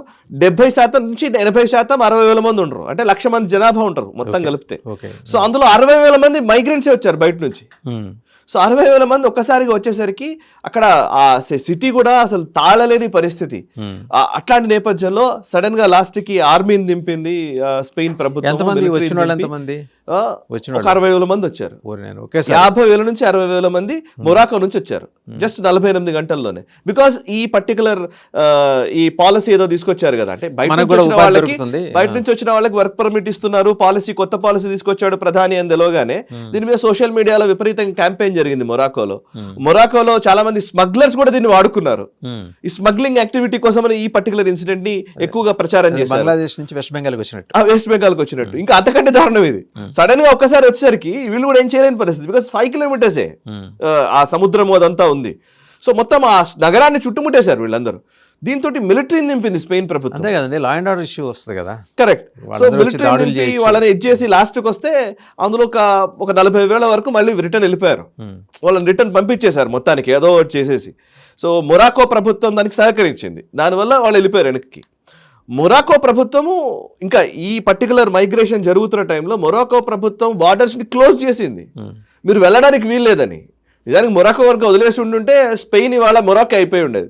Speaker 2: 70% నుంచి 80%, 60,000 మంది ఉండరు. అంటే 1,00,000 మంది జనాభా ఉంటారు మొత్తం కలిపితే. సో అందులో 60,000 మంది మైగ్రెంట్సే వచ్చారు బయట నుంచి. సో 60,000 మంది ఒక్కసారిగా వచ్చేసరికి అక్కడ ఆ సిటీ కూడా అసలు తాళలేని పరిస్థితి. అట్లాంటి నేపథ్యంలో సడన్ గా లాస్ట్ కి ఆర్మీని దింపింది స్పెయిన్ ప్రభుత్వం. ఒక 60,000 మంది వచ్చారు. 50,000 నుంచి 60,000 మంది మొరాకో నుంచి వచ్చారు జస్ట్ 48 గంటల్లోనే. బికాస్ ఈ పర్టికులర్ ఈ పాలసీ ఏదో తీసుకొచ్చారు కదా, అంటే బయట నుంచి వచ్చిన వాళ్ళకి వర్క్ పర్మిట్ ఇస్తున్నారు, పాలసీ, కొత్త పాలసీ తీసుకొచ్చాడు ప్రధాని అని తెలియగానే దీని మీద సోషల్ మీడియాలో విపరీతంగా క్యాంపెయిన్ జరిగింది మొరాకోలో చాలా మంది స్మగ్లర్స్ కూడా దీన్ని వాడుకున్నారు. ఈ స్మగ్లింగ్ యాక్టివిటీ కోసం ఈ పర్టికులర్ ఇన్సిడెంట్ ని ఎక్కువగా ప్రచారం చేశారు.
Speaker 1: బంగ్లాదేశ్ నుంచి వెస్ట్ బెంగాల్కి
Speaker 2: వచ్చినట్టు. ఇంకా అంతకంటే దారుణం ఇది. సడన్ గా ఒక్కసారి వచ్చేసరికి వీళ్ళు కూడా ఏం చేయలేని పరిస్థితి. బికాస్ 5 కిలోమీటర్సే ఆ సముద్రం అదంతా ఉంది. సో మొత్తం ఆ నగరాన్ని చుట్టుముట్టేశారు వీళ్ళందరూ. దీంతో మిలిటరీని నింపింది స్పెయిన్ ప్రభుత్వం.
Speaker 1: అంతే కదండి, లా అండ్ ఆర్డర్ ఇష్యూ వస్తుంది కదా.
Speaker 2: కరెక్ట్. సో మిలిటరీ నింపి వాళ్ళని ఇచ్చేసి లాస్ట్కి వస్తే అందులో ఒక 40,000 వరకు మళ్ళీ రిటర్న్ వెళ్ళిపోయారు. వాళ్ళని రిటర్న్ పంపించేశారు మొత్తానికి ఏదో ఒకటి చేసేసి. సో మొరాకో ప్రభుత్వం దానికి సహకరించింది, దానివల్ల వాళ్ళు వెళ్ళిపోయారు వెనక్కి. మొరాకో ప్రభుత్వము ఇంకా ఈ పర్టికులర్ మైగ్రేషన్ జరుగుతున్న టైంలో మొరాకో ప్రభుత్వం బార్డర్స్ని క్లోజ్ చేసింది, మీరు వెళ్ళడానికి వీల్లేదని. నిజానికి మొరాకో వరకు వదిలేసి ఉండుంటే స్పెయిన్ ఇవాళ మొరాకో అయిపోయి ఉండేది,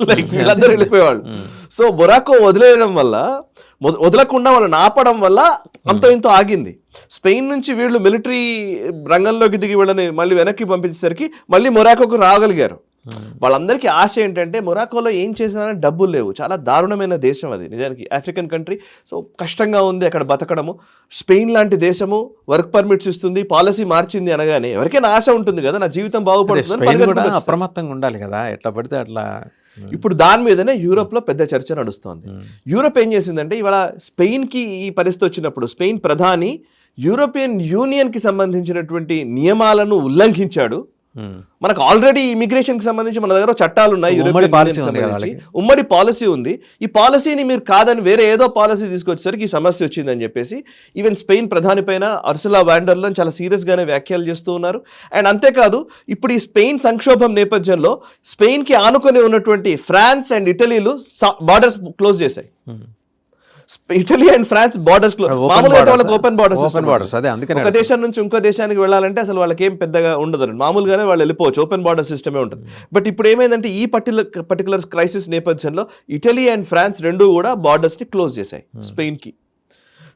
Speaker 2: లైక్ వీళ్ళందరూ వెళ్ళిపోయేవాళ్ళు. సో మొరాకో వదిలేయడం వల్ల, వదలకుండా వాళ్ళని ఆపడం వల్ల ఇంతో ఆగింది. స్పెయిన్ నుంచి వీళ్ళు మిలిటరీ రంగంలోకి దిగి వీళ్ళని మళ్ళీ వెనక్కి పంపించేసరికి మళ్ళీ మొరాకోకు రాగలిగారు. వాళ్ళందరికీ ఆశ ఏంటంటే మొరాకోలో ఏం చేసినా డబ్బులు లేవు, చాలా దారుణమైన దేశం అది నిజానికి, ఆఫ్రికన్ కంట్రీ. సో కష్టంగా ఉంది అక్కడ బతకడము. స్పెయిన్ లాంటి దేశము వర్క్ పర్మిట్స్ ఇస్తుంది, పాలసీ మార్చింది అనగానే ఎవరికైనా ఆశ ఉంటుంది కదా, నా జీవితం బాగుపడుతుంది.
Speaker 1: అప్రమత్తంగా ఉండాలి కదా, ఎట్లా పడితే అట్లా.
Speaker 2: ఇప్పుడు దాని మీదనే యూరోప్లో పెద్ద చర్చ నడుస్తోంది. యూరోప్ ఏం చేసిందంటే ఇవాళ స్పెయిన్కి ఈ పరిస్థితి వచ్చినప్పుడు స్పెయిన్ ప్రధాని యూరోపియన్ యూనియన్కి సంబంధించినటువంటి నియమాలను ఉల్లంఘించాడు. మనకు ఆల్రెడీ ఇమిగ్రేషన్ కి సంబంధించి మన దగ్గర చట్టాలు ఉన్నాయి, ఉమ్మడి పాలసీ ఉంది. ఈ పాలసీని మీరు కాదని వేరే ఏదో పాలసీ తీసుకొచ్చేసరికి ఈ సమస్య వచ్చిందని చెప్పేసి ఈవెన్ స్పెయిన్ ప్రధాని పైన ఉర్సులా వాన్ డెర్ లెయన్ చాలా సీరియస్ గానే వ్యాఖ్యలు చేస్తూ ఉన్నారు. అండ్ అంతేకాదు ఇప్పుడు ఈ స్పెయిన్ సంక్షోభం నేపథ్యంలో స్పెయిన్ కి ఆనుకొని ఉన్నటువంటి ఫ్రాన్స్ అండ్ ఇటలీలు బార్డర్స్ క్లోజ్ చేశాయి. Italy and France borders open borders. ఒక దేశం నుంచి ఇంకో దేశానికి వెళ్ళాలంటే అసలు వాళ్ళకి ఏం పెద్దగా ఉండదు, మామూలుగానే వాళ్ళు వెళ్ళిపోవచ్చు, ఓపెన్ బార్డర్ సిస్టమే ఉంటుంది. బట్ ఇప్పుడు ఏమైందంటే ఈ పర్టికులర్ క్రైసిస్ నేపథ్యంలో ఇటలీ అండ్ ఫ్రాన్స్ రెండు కూడా బార్డర్స్ ని క్లోజ్ చేశాయి స్పెయిన్ కి.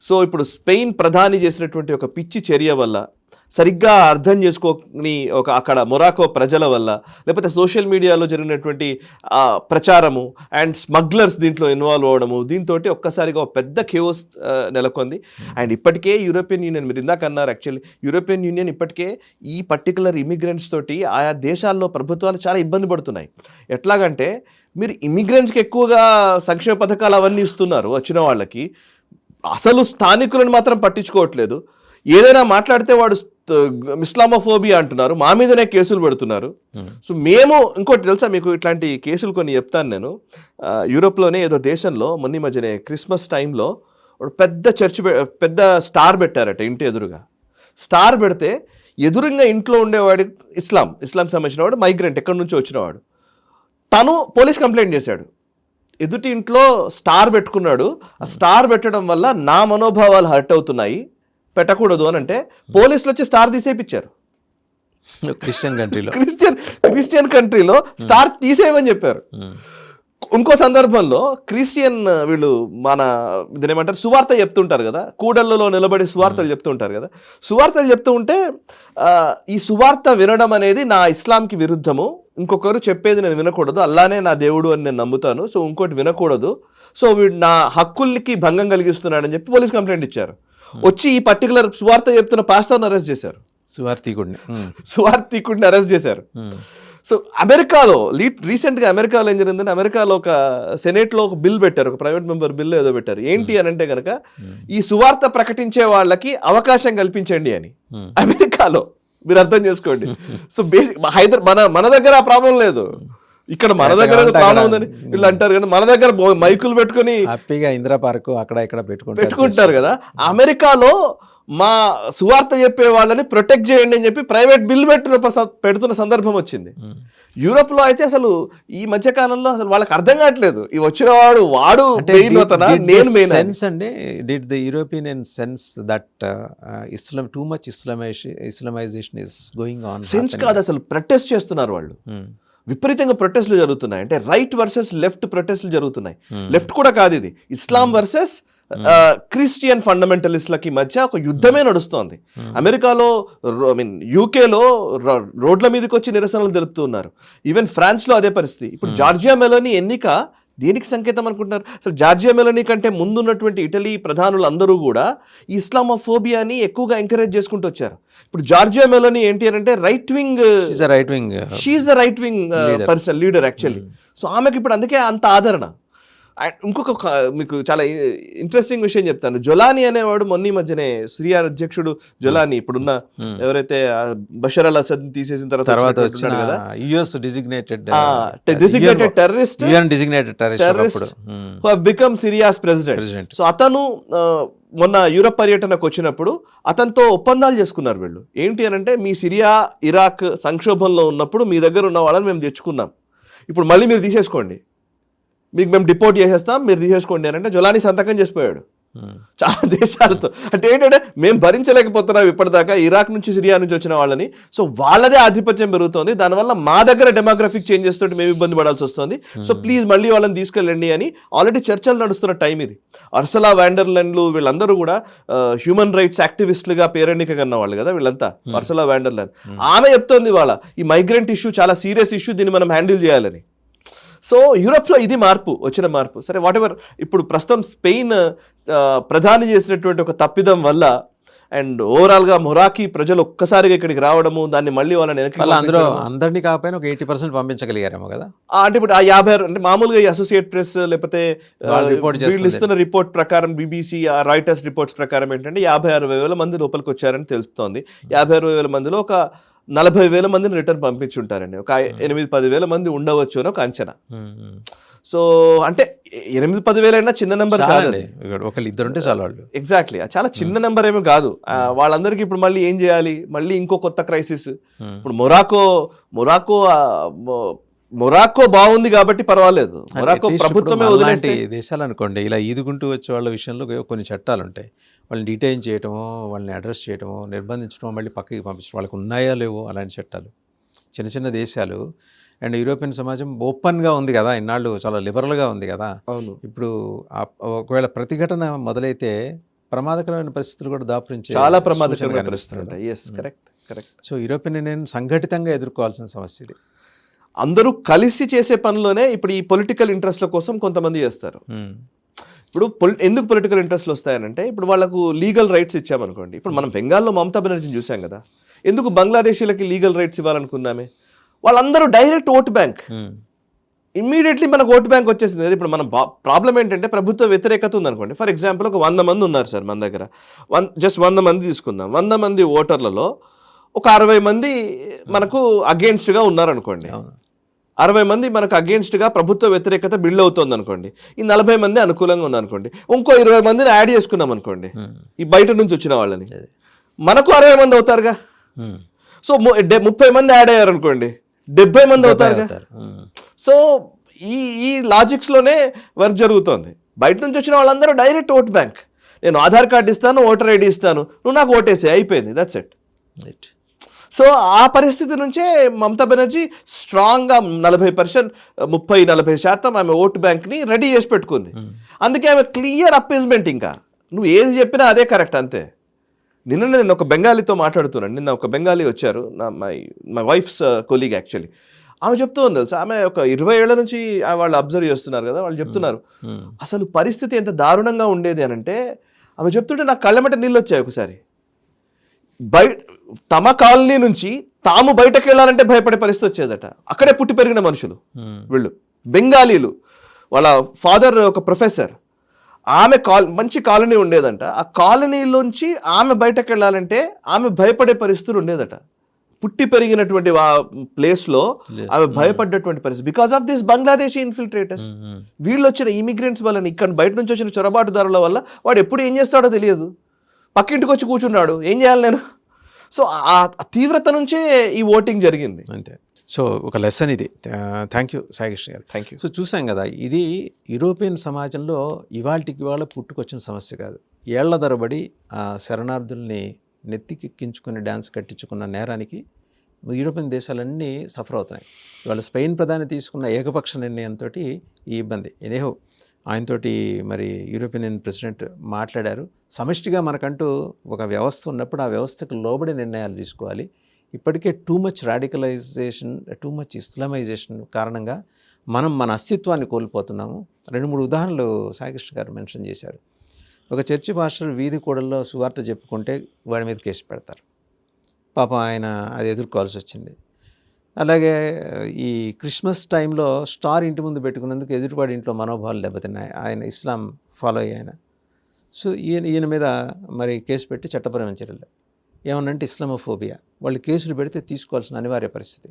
Speaker 2: సో ఇప్పుడు స్పెయిన్ ప్రధాని చేసినటువంటి ఒక పిచ్చి చర్య వల్ల సరిగ్గా అర్థం చేసుకోని అక్కడ మొరాకో ప్రజల వల్ల, లేకపోతే సోషల్ మీడియాలో జరిగినటువంటి ప్రచారము అండ్ స్మగ్లర్స్ దీంట్లో ఇన్వాల్వ్ అవ్వడము, దీంతో ఒక్కసారిగా ఒక పెద్ద కేఓస్ నెలకొంది. అండ్ ఇప్పటికే యూరోపియన్ యూనియన్, మీరు ఇందాక అన్నారు యాక్చువల్లీ, యూరోపియన్ యూనియన్ ఇప్పటికే ఈ పర్టికులర్ ఇమిగ్రెంట్స్ తోటి ఆయా దేశాల్లో ప్రభుత్వాలు చాలా ఇబ్బంది పడుతున్నాయి. ఎట్లాగంటే మీరు ఇమిగ్రెంట్స్కి ఎక్కువగా సంక్షేమ పథకాలు అవన్నీ ఇస్తున్నారు వచ్చిన వాళ్ళకి, అసలు స్థానికులను మాత్రం పట్టించుకోవట్లేదు. ఏదైనా మాట్లాడితే వాడు ఇస్లామోఫోబియా అంటున్నారు, మా మీదనే కేసులు పెడుతున్నారు. సో మేము ఇంకోటి తెలుసా మీకు, ఇట్లాంటి కేసులు కొన్ని చెప్తాను నేను. యూరోప్లోనే ఏదో దేశంలో మొన్న మధ్యనే క్రిస్మస్ టైంలో పెద్ద పెద్ద స్టార్ పెట్టారట ఇంటి ఎదురుగా. స్టార్ పెడితే ఎదురుగా ఇంట్లో ఉండేవాడు ఇస్లాం సంబంధించిన వాడు, మైగ్రెంట్ ఎక్కడి నుంచో వచ్చినవాడు, తను పోలీస్ కంప్లైంట్ చేశాడు. ఎదుటి ఇంట్లో స్టార్ పెట్టుకున్నాడు, ఆ స్టార్ పెట్టడం వల్ల నా మనోభావాలు హర్ట్ అవుతున్నాయి, పెట్టకూడదు అని అంటే పోలీసులు వచ్చి స్టార్ తీసేపిచ్చారు. క్రిస్టియన్ కంట్రీలో స్టార్ తీసేయమని చెప్పారు. ఇంకో సందర్భంలో క్రిస్టియన్ వీళ్ళు మన ఇదేమంటారు సువార్త చెప్తుంటారు కదా, కూడళ్లలో నిలబడి సువార్తలు చెప్తుంటారు కదా, సువార్తలు చెప్తూ ఉంటే ఈ సువార్త వినడం అనేది నా ఇస్లాంకి విరుద్ధము, ఇంకొకరు చెప్పేది నేను వినకూడదు, అల్లానే నా దేవుడు అని నేను నమ్ముతాను, సో ఇంకోటి వినకూడదు, సో వీడు నా హక్కులకి భంగం కలిగిస్తున్నాడని చెప్పి పోలీస్ కంప్లైంట్ ఇచ్చారు. వచ్చి ఈ పర్టికులర్ సువార్త చెప్తున్న పాస్టర్ని అరెస్ట్ చేశారు, సువార్థికుడిని అరెస్ట్ చేశారు. సో అమెరికాలో రీసెంట్గా అమెరికాలో ఏం జరిగిందంటే, అమెరికాలో ఒక సెనేట్లో ఒక బిల్ పెట్టారు, ఒక ప్రైవేట్ మెంబర్ బిల్ ఏదో పెట్టారు. ఏంటి అని అంటే కనుక ఈ సువార్త ప్రకటించే వాళ్ళకి అవకాశం కల్పించండి అని అమెరికాలో. మీరు అర్థం చేసుకోండి. సో బేసిక్ మన దగ్గర ఆ ప్రాబ్లం లేదు, ఇక్కడ మన దగ్గర ప్రాబ్లం ఉందని వీళ్ళు అంటారు, కానీ మన దగ్గర మైకులు పెట్టుకుని
Speaker 1: హ్యాపీగా ఇందిరా పార్క్ అక్కడ ఇక్కడ
Speaker 2: పెట్టుకుంటారు కదా. అమెరికాలో మా సువార్త చెప్పే వాళ్ళని ప్రొటెక్ట్ చేయండి అని చెప్పి ప్రైవేట్ బిల్ పెడుతున్న సందర్భం వచ్చింది. యూరోప్లో అయితే అసలు ఈ మధ్య కాలంలో అసలు వాళ్ళకి అర్థం కావట్లేదు, ఈ వచ్చిన వాడు నేను
Speaker 1: సెన్స్ అండి. Did the European sense that Islam too much Islamization is going on?
Speaker 2: Sense కాదు, అసలు ప్రొటెస్ట్ చేస్తున్నారు వాళ్ళు, విపరీతంగా ప్రొటెస్ట్లు జరుగుతున్నాయి. అంటే రైట్ వర్సెస్ లెఫ్ట్ ప్రొటెస్ట్లు జరుగుతున్నాయి. లెఫ్ట్ కూడా కాదు, ఇది ఇస్లాం వర్సెస్ క్రిస్టియన్ ఫండమెంటలిస్ట్లకి మధ్య ఒక యుద్ధమే నడుస్తోంది. అమెరికాలో యూకేలో రోడ్ల మీదకి వచ్చి నిరసనలు తెలుపుతున్నారు. ఈవెన్ ఫ్రాన్స్లో అదే పరిస్థితి. ఇప్పుడు జార్జియా మెలోనీ ఎన్నిక దేనికి సంకేతం అనుకుంటున్నారు? అసలు జార్జియా మెలోనీ కంటే ముందున్నటువంటి ఇటలీ ప్రధానులు అందరూ కూడా ఇస్లామోఫోబియాని ఎక్కువగా ఎంకరేజ్ చేసుకుంటూ వచ్చారు. ఇప్పుడు జార్జియా మెలోనీ ఏంటి అంటే right wing she is the right wing person leader actually. So ఆమెకి ఇప్పుడు అందుకే అంత ఆదరణ. ఇంకొక మీకు చాలా ఇంట్రెస్టింగ్ విషయం చెప్తాను. జొలానీ అనేవాడు మొన్న మధ్యనే సిరియా అధ్యక్షుడు జొలానీ, ఇప్పుడున్న ఎవరైతే బషర్ అల్ అసద్ తీసేసిన తర్వాత
Speaker 1: వచ్చిన కదా US designated
Speaker 2: terrorist who have become Syria's president. So అతను మొన్న యూరప్ పర్యటనకు వచ్చినప్పుడు అతనితో ఒప్పందాలు చేసుకున్నారు వీళ్ళు. ఏంటి అని అంటే, మీ సిరియా ఇరాక్ సంక్షోభంలో ఉన్నప్పుడు మీ దగ్గర ఉన్న వాళ్ళని మేము తెచ్చుకున్నాం, ఇప్పుడు మళ్ళీ మీరు తీసేసుకోండి, మీకు మేము డిపోర్ట్ చేసేస్తాం, మీరు తీసేసుకోండి అని అంటే జొలానీ సంతకం చేసిపోయాడు చాలా దేశాలతో. అంటే ఏంటంటే మేము భరించలేకపోతున్నాం ఇప్పటిదాకా ఇరాక్ నుంచి సిరియా నుంచి వచ్చిన వాళ్ళని, సో వాళ్ళదే ఆధిపత్యం పెరుగుతోంది, దానివల్ల మా దగ్గర డెమోగ్రఫిక్ చేంజెస్ తోటి మేము ఇబ్బంది పడాల్సి వస్తుంది, సో ప్లీజ్ మళ్ళీ వాళ్ళని తీసుకెళ్ళండి అని ఆల్రెడీ చర్చలు నడుస్తున్న టైం ఇది. అర్సలా వ్యాండర్లాండ్లు వీళ్ళందరూ కూడా హ్యూమన్ రైట్స్ యాక్టివిస్టులుగా పేరెన్నిక కన్న వాళ్ళు కదా వీళ్ళంతా. అర్సలా వ్యాండర్లాండ్ ఆమె చెప్తోంది వాళ్ళ ఈ మైగ్రెంట్ ఇష్యూ చాలా సీరియస్ ఇష్యూ, దీన్ని మనం హ్యాండిల్ చేయాలని. సో యూరోప్లో ఇది వచ్చిన మార్పు. సరే వాట్ ఎవర్, ఇప్పుడు ప్రస్తుతం స్పెయిన్ ప్రధాని చేసినటువంటి ఒక తప్పిదం వల్ల అండ్ ఓవరాల్గా మొరాకీ ప్రజలు ఒక్కసారిగా ఇక్కడికి రావడము, దాన్ని మళ్ళీ వాళ్ళని
Speaker 1: అందులో అందరినీ కాకపోయినా ఒక 80% పంపించగలిగారేమో కదా.
Speaker 2: అంటే ఇప్పుడు ఆ 50 అంటే మామూలుగా ఈ అసోసియేట్ ప్రెస్ లేకపోతే వీళ్ళు ఇస్తున్న రిపోర్ట్ ప్రకారం, BBC రాయిటర్స్ రిపోర్ట్స్ ప్రకారం ఏంటంటే 56,000 మంది లోపలికి వచ్చారని తెలుస్తోంది. 56,000 మందిలో ఒక 40,000 మందిని రిటర్న్ పంపించుంటారండి. ఒక 8-10,000 మంది ఉండవచ్చు అని ఒక అంచనా. సో అంటే 8-10,000 అయినా చిన్న నెంబర్ కాదు,
Speaker 1: ఒకళ్ళిద్దరుంటే చాలా వాళ్ళు.
Speaker 2: ఎగ్జాక్ట్లీ, చాలా చిన్న నెంబర్ ఏమీ కాదు. వాళ్ళందరికీ ఇప్పుడు మళ్ళీ ఏం చేయాలి, మళ్ళీ ఇంకో కొత్త క్రైసిస్. ఇప్పుడు మొరాకో బాగుంది కాబట్టి పర్వాలేదు, మొరాకో ప్రభుత్వమే వదిలేస్తే.
Speaker 1: దేశాలు అనుకోండి ఇలా ఈదుకుంటూ వచ్చే వాళ్ళ విషయంలో కొన్ని చట్టాలు ఉంటాయి, వాళ్ళని డిటైన్ చేయటమో, వాళ్ళని అడ్రస్ చేయటమో, నిర్బంధించడమో, మళ్ళీ పక్కకి పంపించడం, వాళ్ళకి ఉన్నాయో లేవో అలాంటి చట్టాలు. చిన్న చిన్న దేశాలు అండ్ యూరోపియన్ సమాజం ఓపెన్గా ఉంది కదా, ఇన్నాళ్ళు చాలా లిబరల్గా ఉంది కదా.
Speaker 2: అవును.
Speaker 1: ఇప్పుడు ఒకవేళ ప్రతిఘటన మొదలైతే ప్రమాదకరమైన పరిస్థితులు కూడా దాపురించే
Speaker 2: చాలా
Speaker 1: సూచనలు
Speaker 2: ప్రమాదకరమైన
Speaker 1: కనిపిస్తున్నాయి.
Speaker 2: పరిస్థితులు ఉంటాయి. Yes, correct.
Speaker 1: So European Union సంఘటితంగా ఎదుర్కోవాల్సిన సమస్య ఇది.
Speaker 2: అందరూ కలిసి చేసే పనిలోనే ఇప్పుడు ఈ పొలిటికల్ ఇంట్రెస్ట్ల కోసం కొంతమంది చేస్తారు. ఇప్పుడు ఎందుకు పొలిటికల్ ఇంట్రెస్ట్లు వస్తాయనంటే, ఇప్పుడు వాళ్ళకు లీగల్ రైట్స్ ఇచ్చామనుకోండి. ఇప్పుడు మనం బెంగాల్లో మమతా బెనర్జీని చూసాం కదా, ఎందుకు బంగ్లాదేశీలకి లీగల్ రైట్స్ ఇవ్వాలనుకుందామే? వాళ్ళందరూ డైరెక్ట్ ఓట్ బ్యాంక్, ఇమ్మీడియట్లీ మనకు ఓట్ బ్యాంక్ వచ్చేసింది. ఇప్పుడు మన ప్రాబ్లం ఏంటంటే ప్రభుత్వ వ్యతిరేకత ఉందనుకోండి. ఫర్ ఎగ్జాంపుల్ ఒక 100 మంది ఉన్నారు సార్ మన దగ్గర, జస్ట్ 100 మంది తీసుకుందాం. 100 మంది ఓటర్లలో ఒక 60 మంది మనకు అగేన్స్ట్గా ఉన్నారనుకోండి. 60 మంది మనకు అగేన్స్ట్గా ప్రభుత్వ వ్యతిరేకత బిల్డ్ అవుతుంది అనుకోండి. ఈ 40 మంది అనుకూలంగా ఉందనుకోండి. ఇంకో 20 మందిని యాడ్ చేసుకున్నాం అనుకోండి, ఈ బయట నుంచి వచ్చిన వాళ్ళని, మనకు 60 మంది అవుతారుగా. సో 30 మంది యాడ్ అయ్యారు అనుకోండి, 70 మంది అవుతారుగా. సో ఈ లాజిక్స్లోనే వర్క్ జరుగుతోంది. బయట నుంచి వచ్చిన వాళ్ళందరూ డైరెక్ట్ ఓట్ బ్యాంక్. నేను ఆధార్ కార్డు ఇస్తాను, ఓటర్ ఐడి ఇస్తాను, నువ్వు నాకు ఓటేసే, అయిపోయింది, దట్స్ ఇట్. సో ఆ పరిస్థితి నుంచే మమతా బెనర్జీ స్ట్రాంగ్గా 40% ఆమె ఓటు బ్యాంక్ని రెడీ చేసి పెట్టుకుంది. అందుకే ఆమె క్లియర్ అప్పీజ్మెంట్, ఇంకా నువ్వు ఏది చెప్పినా అదే కరెక్ట్ అంతే. నేను ఒక బెంగాలీతో మాట్లాడుతున్నాను. నిన్న ఒక బెంగాలీ వచ్చారు, మై వైఫ్స్ కొలీగ్ యాక్చువల్లీ. ఆమె చెప్తూ ఉంది తెలుసా, ఆమె ఒక 20 ఏళ్ల నుంచి వాళ్ళు అబ్జర్వ్ చేస్తున్నారు కదా, వాళ్ళు చెప్తున్నారు అసలు పరిస్థితి ఎంత దారుణంగా ఉండేది అని అంటే, ఆమె చెప్తుంటే నాకు కళ్ళమెట నీళ్ళు వచ్చాయి. ఒకసారి తమ కాలనీ నుంచి తాము బయటకు వెళ్ళాలంటే భయపడే పరిస్థితి వచ్చేదట. అక్కడే పుట్టి పెరిగిన మనుషులు వీళ్ళు, బెంగాలీలు. వాళ్ళ ఫాదర్ ఒక ప్రొఫెసర్, ఆమె మంచి కాలనీ ఉండేదంట. ఆ కాలనీలోంచి ఆమె బయటకు వెళ్ళాలంటే ఆమె భయపడే పరిస్థితులు ఉండేదట. పుట్టి పెరిగినటువంటి ఆ ప్లేస్లో ఆమె భయపడ్డటువంటి పరిస్థితి because of this Bangladeshi infiltrators. వీళ్ళు వచ్చిన ఇమిగ్రెంట్స్ వల్ల, ఇక్కడ బయట నుంచి వచ్చిన చొరబాటుదారుల వల్ల వాడు ఎప్పుడు ఏం చేస్తాడో తెలియదు. పక్కింటికి వచ్చి కూర్చున్నాడు, ఏం చేయాలి నేను? సో ఆ తీవ్రత నుంచే ఈ ఓటింగ్ జరిగింది
Speaker 1: అంతే. సో ఒక లెసన్ ఇది. థ్యాంక్ యూ సాయికృష్ణ గారు.
Speaker 2: Thank you.
Speaker 1: సో చూసాం కదా, ఇది యూరోపియన్ సమాజంలో ఇవాళ పుట్టుకొచ్చిన సమస్య కాదు. ఏళ్ల తరబడి ఆ శరణార్థుల్ని నెత్తికెక్కించుకుని డ్యాన్స్ కట్టించుకున్న నేరానికి యూరోపియన్ దేశాలన్నీ సఫర్ అవుతున్నాయి. ఇవాళ స్పెయిన్ ప్రధాని తీసుకున్న ఏకపక్ష నిర్ణయంతో ఈ ఇబ్బంది. ఎనేహో ఆయనతోటి మరి యూరోపియన్ యూనియన్ ప్రెసిడెంట్ మాట్లాడారు. సమిష్టిగా మనకంటూ ఒక వ్యవస్థ ఉన్నప్పుడు ఆ వ్యవస్థకు లోబడి నిర్ణయాలు తీసుకోవాలి. ఇప్పటికే too much radicalization, too much Islamization కారణంగా మన అస్తిత్వాన్ని కోల్పోతున్నాము. 2-3 ఉదాహరణలు సాయికృష్ణ గారు మెన్షన్ చేశారు. ఒక చర్చి పాస్టర్ వీధి కూడల్లో సువార్త చెప్పుకుంటే వాడి మీద కేసు పెడతారు. పాపం ఆయన అది ఎదుర్కోవాల్సి వచ్చింది. అలాగే ఈ క్రిస్మస్ టైంలో స్టార్ ఇంటి ముందు పెట్టుకున్నందుకు ఎదుటివాడి ఇంట్లో మనోభావాలు దెబ్బతిన్నాయి. ఆయన ఇస్లాం ఫాలో అయ్యి ఆయన. సో ఈయన మీద మరి కేసు పెట్టి చట్టపరమైన చర్యలు. ఏమన్నంటే ఇస్లామోఫోబియా. వాళ్ళు కేసులు పెడితే తీసుకోవాల్సిన అనివార్య పరిస్థితి.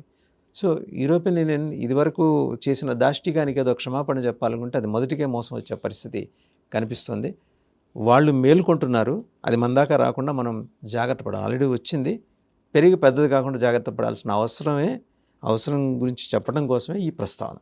Speaker 1: సో యూరోపియన్ యూనియన్ ఇదివరకు చేసిన దాష్టికానికి ఏదో క్షమాపణ చెప్పాలనుకుంటే అది మొదటికే మోసం వచ్చే పరిస్థితి కనిపిస్తుంది. వాళ్ళు మేలుకుంటున్నారు, అది మన దాకా రాకుండా మనం జాగ్రత్త పడాలి. ఆల్రెడీ వచ్చింది, పెరిగి పెద్దది కాకుండా జాగ్రత్త పడాల్సిన అవసరం గురించి చెప్పడం కోసమే ఈ ప్రస్తావన.